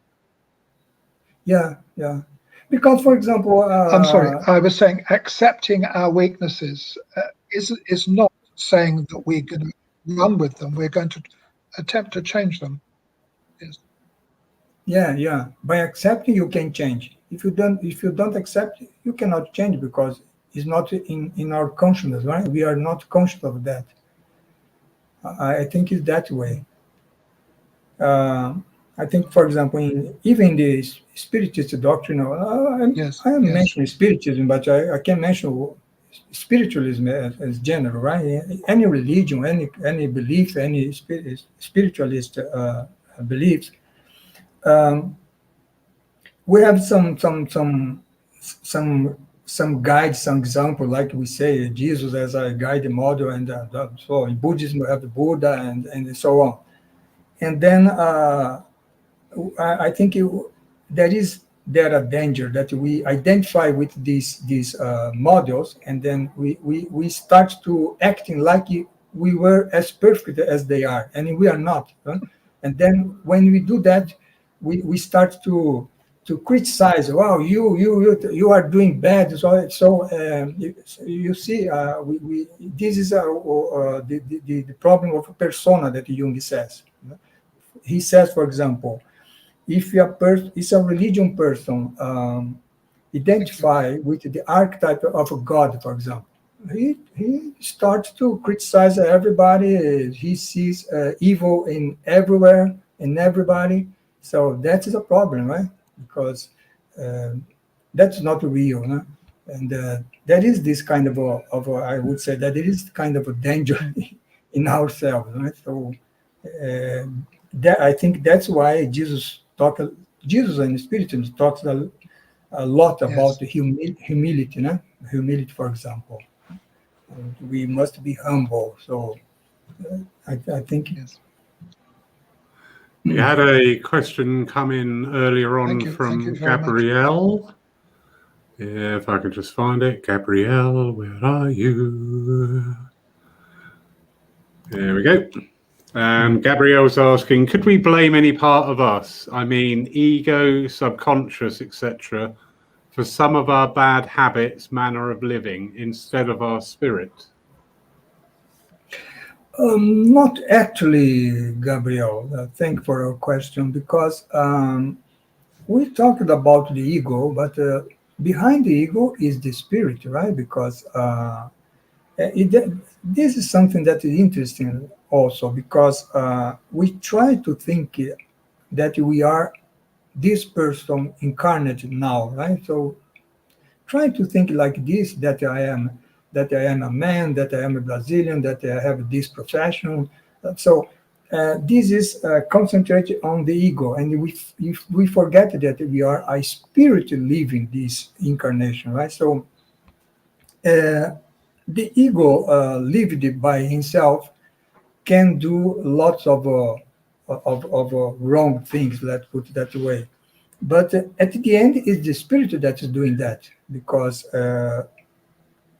Yeah. Because, for example, I'm sorry, I was saying accepting our weaknesses is not saying that we're going to run with them. We're going to attempt to change them. Yes. Yeah. By accepting, you can change. If you don't accept, you cannot change, because it's not in our consciousness, right? We are not conscious of that. I think it's that way. I think, for example, even the Spiritist doctrine, I am mentioning Spiritism, but I can mention spiritualism as general, right? Any religion, any belief, any spiritualist beliefs. We have some guides, some example, like we say, Jesus as a guide model, and so in Buddhism we have the Buddha and so on. And then I think there a danger that we identify with these models, and then we start to acting like we were as perfect as they are, and we are not. Huh? And then when we do that, we start to criticize. Wow, you are doing bad. So you see, this is the problem of persona that Jung says. He says, for example, if is a religion person identify with the archetype of a God, for example, he starts to criticize everybody. He sees evil in everywhere and everybody. So that is a problem, right? Because that's not real, huh? And that is this kind of I would say that it is kind of a danger in ourselves, right? So I think that's why Jesus and Spiritism talks a lot about the humility, no? Humility, for example. We must be humble. So I think. Yes. We had a question come in earlier on from Gabrielle. Yeah, if I could just find it. Gabrielle, where are you? There we go. And Gabrielle's asking, could we blame any part of us, I mean ego, subconscious, etc., for some of our bad habits, manner of living, instead of our spirit? Not actually, Gabriel. Thank you for your question, because we talked about the ego, but behind the ego is the spirit, right? Because this is something that is interesting also, because we try to think that we are this person incarnate now, right? So try to think like this, that I am a man, that I am a Brazilian, that I have this profession. So this is concentrated on the ego, and we forget that we are a spirit living this incarnation, right? So the ego lived by himself can do lots of wrong things, let's put it that way. But at the end, it's the spirit that is doing that, because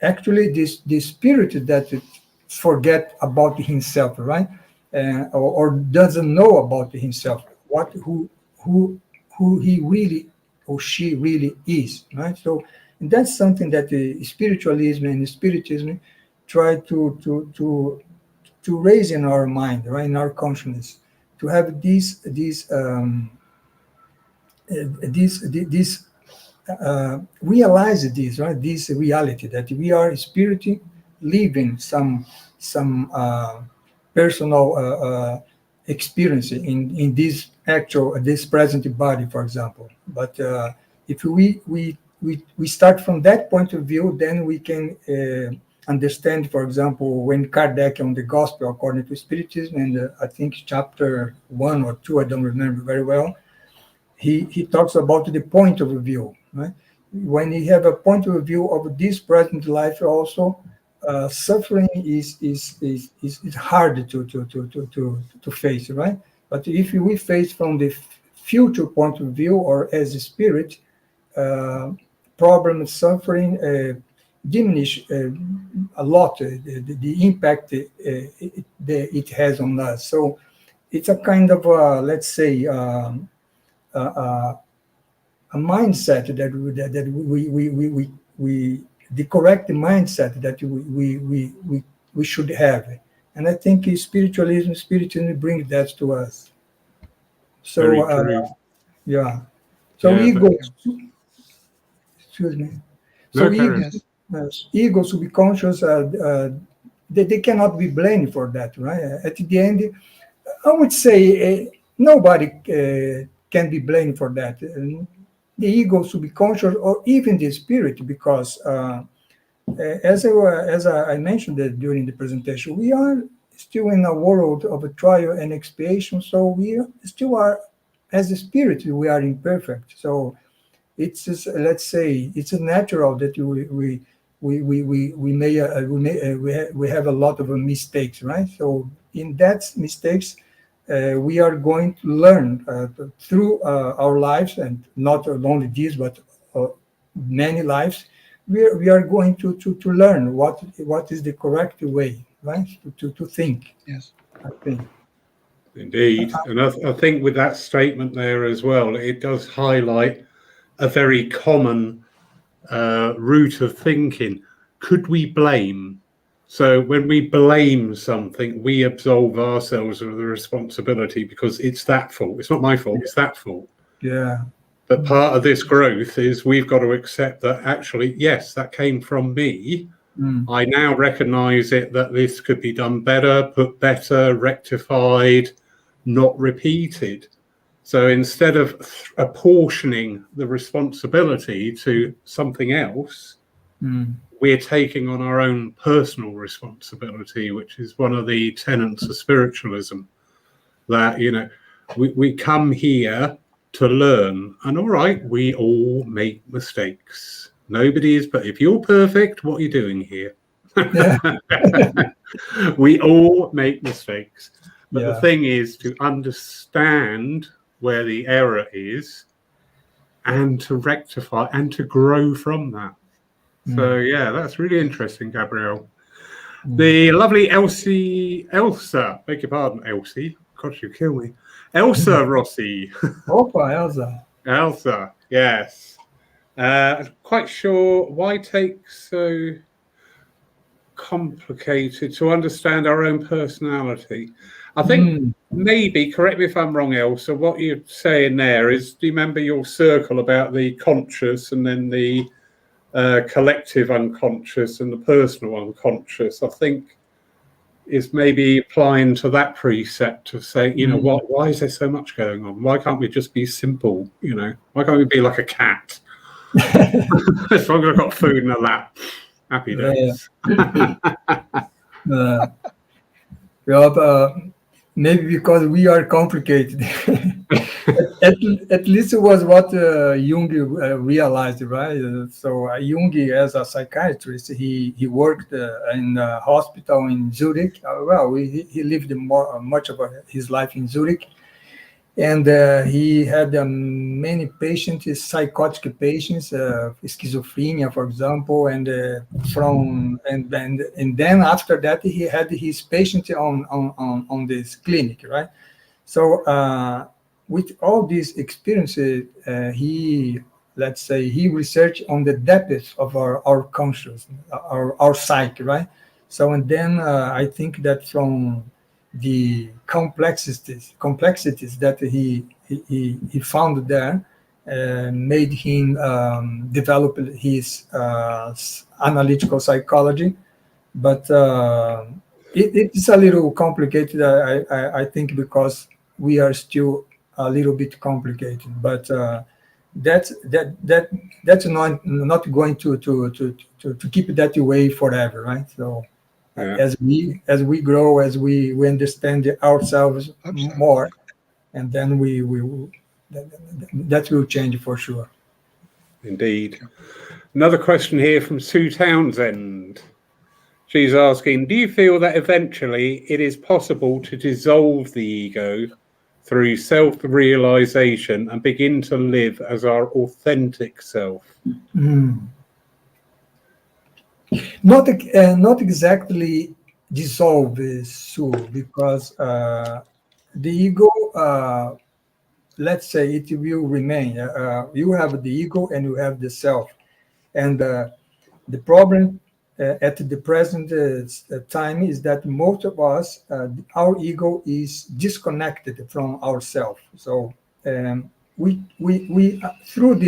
actually this spirit that forget about himself, right? Or doesn't know about himself, who he really or she really is, right? So that's something that the spiritualism and the spiritism try to raise in our mind, right, in our consciousness, to have this realize this, right? This reality that we are spirit living some personal experience in this present body, for example. But if we start from that point of view, then we can understand, for example, when Kardec on the Gospel according to Spiritism, and I think chapter 1 or 2, I don't remember very well, he talks about the point of view, right? When you have a point of view of this present life, also suffering is hard to face, right? But if we face from the future point of view, or as a spirit, problem suffering diminish a lot the impact it has on us. So it's a kind of let's say a mindset that we the correct mindset that we should have, and I think spiritism brings that to us. So Very true. yeah. So Yeah, ego, but- excuse me. No, So carry ego, on. ego, subconscious, they cannot be blamed for that, right? At the end, I would say nobody can be blamed for that. The ego, subconscious, or even the spirit, because as I mentioned that during the presentation, we are still in a world of a trial and expiation. So we still are, as a spirit, we are imperfect. So it's just, let's say, it's natural that we have a lot of mistakes, right? So in that mistakes, we are going to learn through our lives, and not only this, but many lives. We are going to learn what is the correct way, right? To think. Yes. I think. Indeed. And I think with that statement there as well, it does highlight a very common route of thinking. Could we blame? So when we blame something, we absolve ourselves of the responsibility because it's that fault. It's not my fault, it's that fault. Yeah. But part of this growth is we've got to accept that actually, yes, that came from me. I now recognize it, that this could be done better, put better, rectified, not repeated. So instead of apportioning the responsibility to something else, we're taking on our own personal responsibility, which is one of the tenets of spiritualism, that, you know, we come here to learn. And all right, we all make mistakes. Nobody is, but if you're perfect, what are you doing here? We all make mistakes. But the thing is to understand where the error is and to rectify and to grow from that. So yeah, that's really interesting, Gabrielle. The lovely Elsa, beg your pardon, Elsie. God, you kill me. Elsa Rossi. Opa, Elsa. Elsa, yes. Quite sure why take so complicated to understand our own personality. I think maybe, correct me if I'm wrong, Elsa, what you're saying there is, do you remember your circle about the conscious and then the collective unconscious and the personal unconscious? I think is maybe applying to that precept of saying, you know, why is there so much going on? Why can't we just be simple? You know, why can't we be like a cat? As long as I've got food in the lap, happy days. Maybe because we are complicated. at least it was what Jung realized, right? So Jung, as a psychiatrist, he worked in a hospital in Zurich. He lived much of his life in Zurich. And he had many patients, psychotic patients, schizophrenia, for example, and then after that he had his patient on this clinic, right? So with all these experiences, he researched on the depths of our conscious, our psyche, right? So and then I think that from the complexities that he found there made him develop his analytical psychology, but it's a little complicated, I think, because we are still a little bit complicated, but that's not going to keep it that way forever, right? So as we grow, as we understand ourselves more, and then that will change for sure. Indeed. Another question here from Sue Townsend. She's asking, do you feel that eventually it is possible to dissolve the ego through self-realization and begin to live as our authentic self? Not exactly dissolve, Sue, because the ego, let's say, it will remain. You have the ego and you have the self, and the problem at the present time is that most of us, our ego is disconnected from ourself. So we through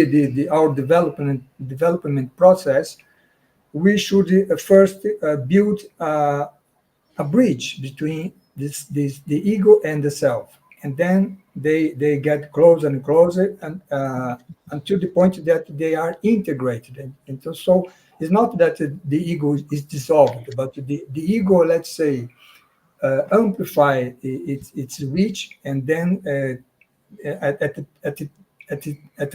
our development process, we should first build a bridge between the ego and the self, and then they get closer and closer, and until the point that they are integrated. And so it's not that the ego is dissolved, but the ego, let's say, amplify its reach, and then at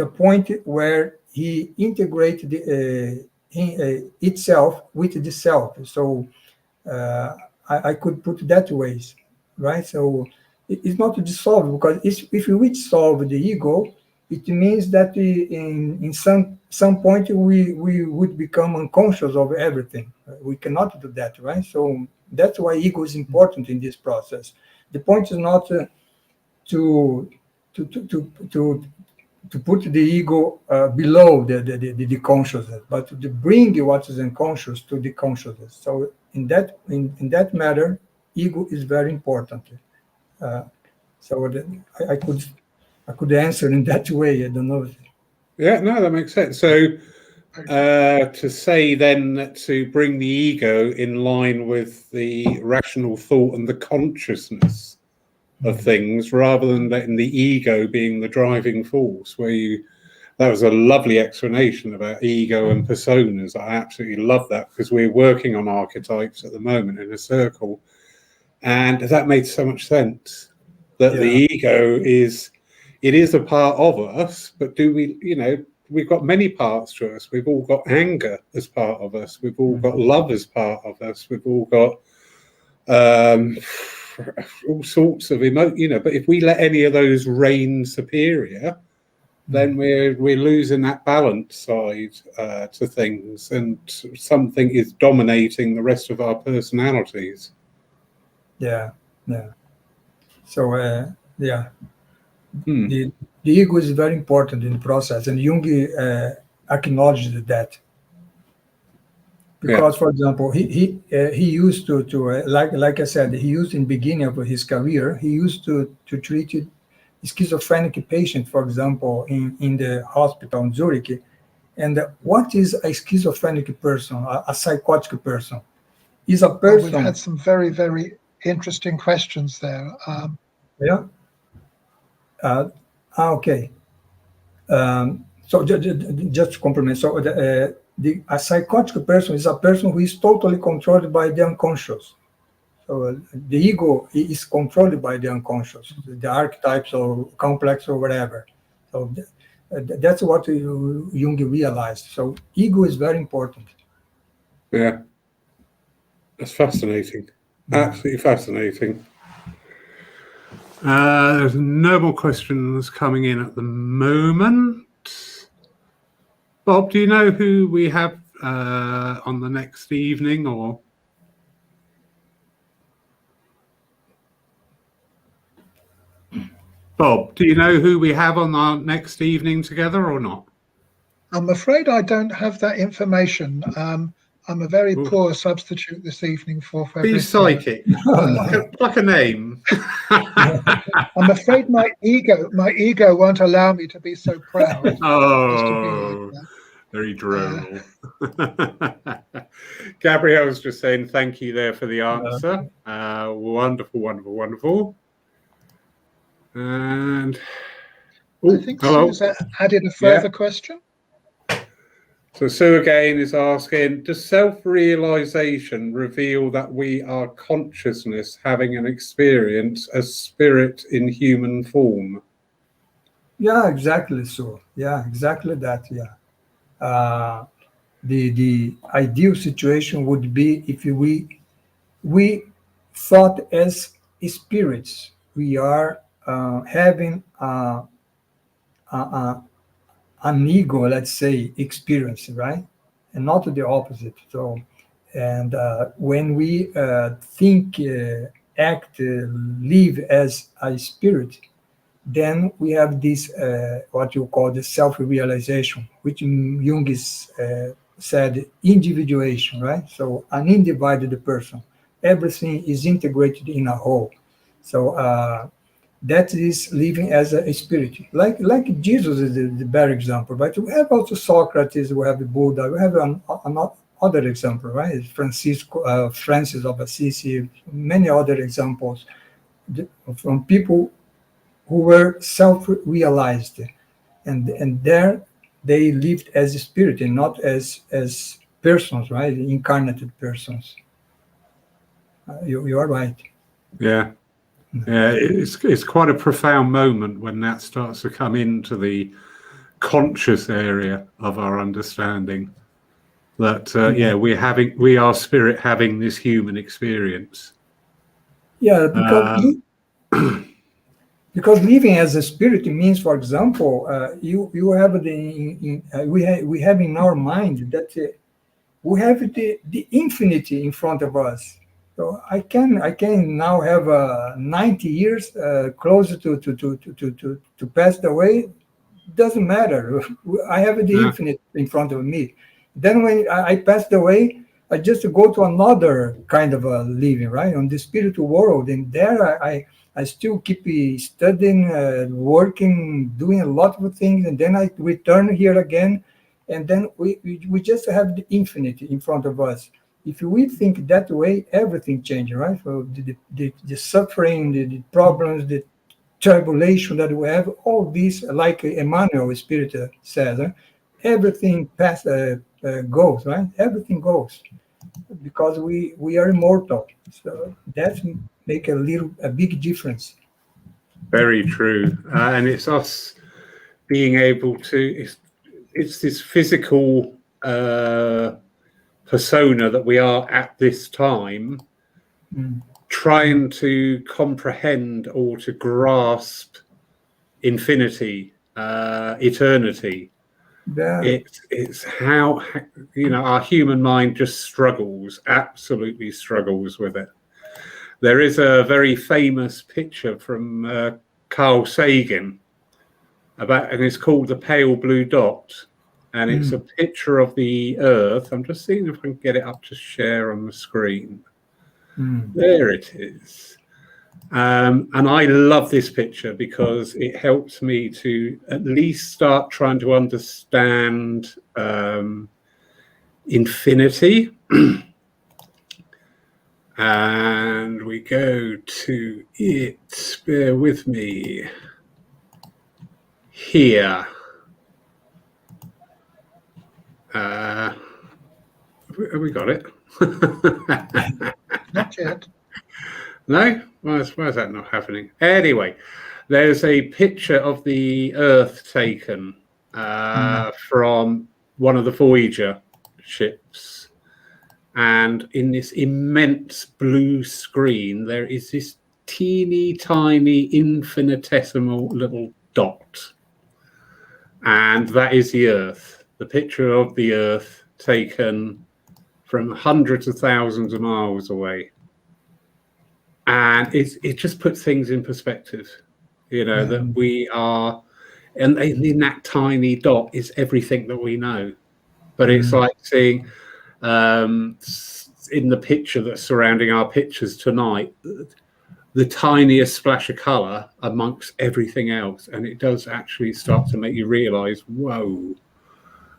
a point where he integrates itself with the self. So I could put that ways, right? So it's not dissolved, because if we dissolve the ego, it means that in some point we would become unconscious of everything. We cannot do that, right? So that's why ego is important in this process. The point is not to put the ego below the consciousness, but to bring what is unconscious to the consciousness. So in that matter, ego is very important. So I could answer in that way. I don't know. Yeah, no, that makes sense. So to say then that to bring the ego in line with the rational thought and the consciousness of things, rather than letting the ego being the driving force, that was a lovely explanation about ego and personas. I absolutely love that, because we're working on archetypes at the moment in a circle, and that made so much sense, that the ego is a part of us, but do we, we've got many parts to us. We've all got anger as part of us. We've all got love as part of us. We've all got all sorts of but if we let any of those reign superior, then we're losing that balance side to things, and something is dominating the rest of our personalities. Yeah. So the ego is very important in the process, and Jung acknowledged that. Because, for example, he used to like I said, he used in the beginning of his career, he used to treat schizophrenic patient, for example, in the hospital in Zurich. And what is a schizophrenic person, a psychotic person? is a Well, person. we've had some very, very interesting questions there. Yeah. Okay. So just to complement, so a psychotic person is a person who is totally controlled by the unconscious. So the ego is controlled by the unconscious, the archetypes or complex or whatever. So that's what Jung realized. So ego is very important. Yeah, that's fascinating. Absolutely fascinating. There's no more questions coming in at the moment. Bob, do you know who we have on the next evening, or? Bob, do you know who we have on our next evening together or not? I'm afraid I don't have that information. I'm a very poor substitute this evening for Be Fabrizio. psychic. Pluck a name. I'm afraid my ego won't allow me to be so proud. Oh, very droll. Gabrielle was just saying thank you there for the answer. Wonderful, wonderful, wonderful. And I think Sue's added a further question. So Sue again is asking, does self-realization reveal that we are consciousness having an experience as spirit in human form? Yeah, exactly. So yeah, exactly that. Yeah. The ideal situation would be if we thought as spirits. We are having an ego, let's say, experience, right? And not the opposite. So, and when we think, act, live as a spirit, then we have this, what you call the self-realization, which Jung is, said individuation, right? So an undivided person. Everything is integrated in a whole. So that is living as a spirit. Like Jesus is the better example, right? We have also Socrates, we have Buddha, we have another example, right? Francis of Assisi, many other examples from people who were self-realized, and there they lived as a spirit and not as persons, right? Incarnated persons. You are right. Yeah. Yeah, it's quite a profound moment when that starts to come into the conscious area of our understanding. That we are spirit having this human experience. Yeah, because living as a spirit means, for example, you have we have in our mind that we have the infinity in front of us. So I can now have 90 years closer to pass away. Doesn't matter. I have the infinite in front of me. Then when I passed away, I just go to another kind of a living, right, on the spiritual world, and there I still keep studying, working, doing a lot of things, and then I return here again, and then we just have the infinity in front of us. If we think that way, everything changes, right? So the suffering, the problems, the tribulation that we have, all these, like Emmanuel Spirit says, everything goes, right? Everything goes because we are immortal. So that make a big difference. Very true, and it's us being able to. It's this physical persona that we are at this time, trying to comprehend or to grasp infinity, eternity. Yeah. It's how our human mind just struggles, absolutely struggles with it. There is a very famous picture from Carl Sagan and it's called The Pale Blue Dot, and it's a picture of the Earth. I'm just seeing if I can get it up to share on the screen. There it is. And I love this picture because it helps me to at least start trying to understand infinity. And we go to it, bear with me, here. Have we got it? Not yet. No? Why is that not happening? Anyway, there's a picture of the Earth taken from one of the Voyager ships. And in this immense blue screen, there is this teeny tiny infinitesimal little dot. And that is the Earth. The picture of the Earth taken from hundreds of thousands of miles away. And it just puts things in perspective, you know, that we are, and in that tiny dot is everything that we know. But it's like seeing in the picture that's surrounding our pictures tonight, the tiniest splash of colour amongst everything else. And it does actually start to make you realise, whoa,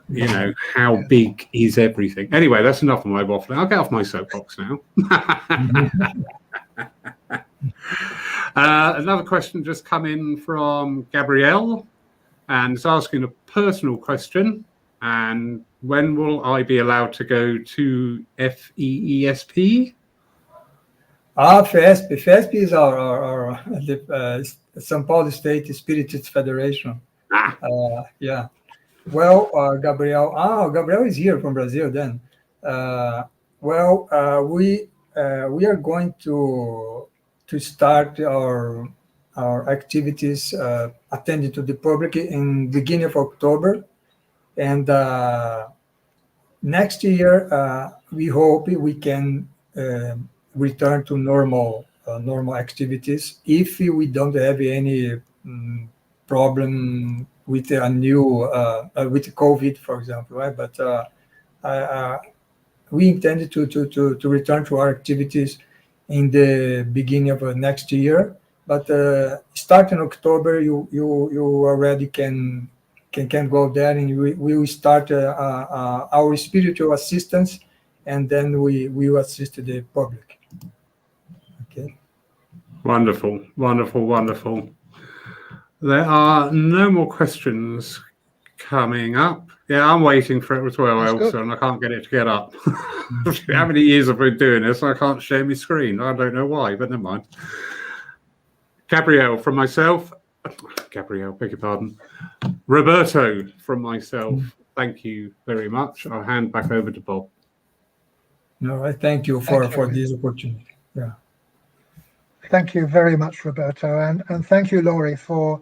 you know, how big is everything. Anyway, that's enough of my waffling. I'll get off my soapbox now. Another question just come in from Gabrielle, and it's asking a personal question. And when will I be allowed to go to FEESP? FEESP. FEESP is our São Paulo State Spiritist Federation. Yeah. Well, Gabriel is here from Brazil then. We are going to start our activities attending to the public in beginning of October, and next year we hope we can return to normal activities if we don't have any problem with a new with COVID, for example, right? But we intended to return to our activities in the beginning of next year. But starting October, you already can go there, and we will start our spiritual assistance, and then we will assist the public. Okay. Wonderful, wonderful, wonderful. There are no more questions coming up. Yeah, I'm waiting for it as well, Elsa, and I can't get it to get up. How many years have we been doing this? I can't share my screen. I don't know why, but never mind. Gabrielle, from myself. Gabrielle, beg your pardon. Roberto, from myself. Thank you very much. I'll hand back over to Bob. All right. Thank you for this opportunity. Yeah. Thank you very much, Roberto, and thank you, Laurie, for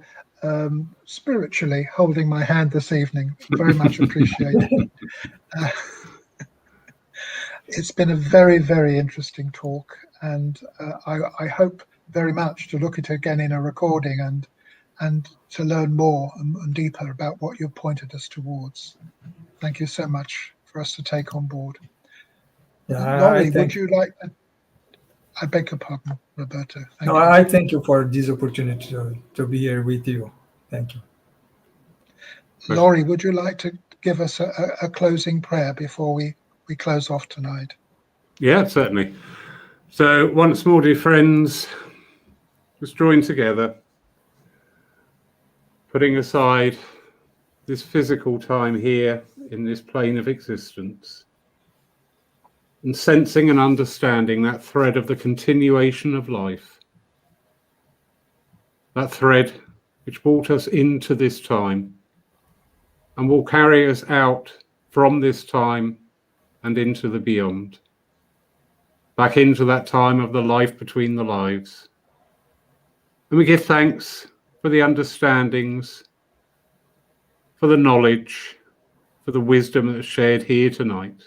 spiritually holding my hand this evening. Very much appreciated. It's been a very, very interesting talk, and I hope very much to look at it again in a recording and to learn more and deeper about what you've pointed us towards. Thank you so much for us to take on board. Laurie, would you like to? I beg your pardon, Roberto. Thank you. I thank you for this opportunity to be here with you. Thank you. Laurie, would you like to give us a closing prayer before we close off tonight? Yeah, certainly. So once more, dear friends, let's join together, putting aside this physical time here in this plane of existence, and sensing and understanding that thread of the continuation of life, that thread which brought us into this time and will carry us out from this time and into the beyond, back into that time of the life between the lives. And we give thanks for the understandings, for the knowledge, for the wisdom that is shared here tonight.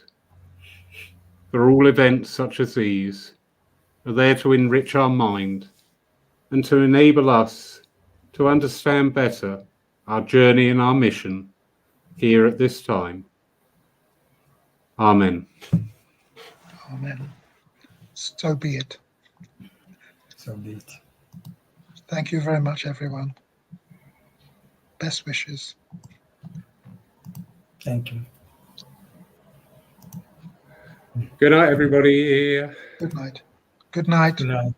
For all events such as these are there to enrich our mind and to enable us to understand better our journey and our mission here at this time. Amen. Amen. So be it. So be it. Thank you very much, everyone. Best wishes. Thank you. Good night, everybody. Good night. Good night. Good night.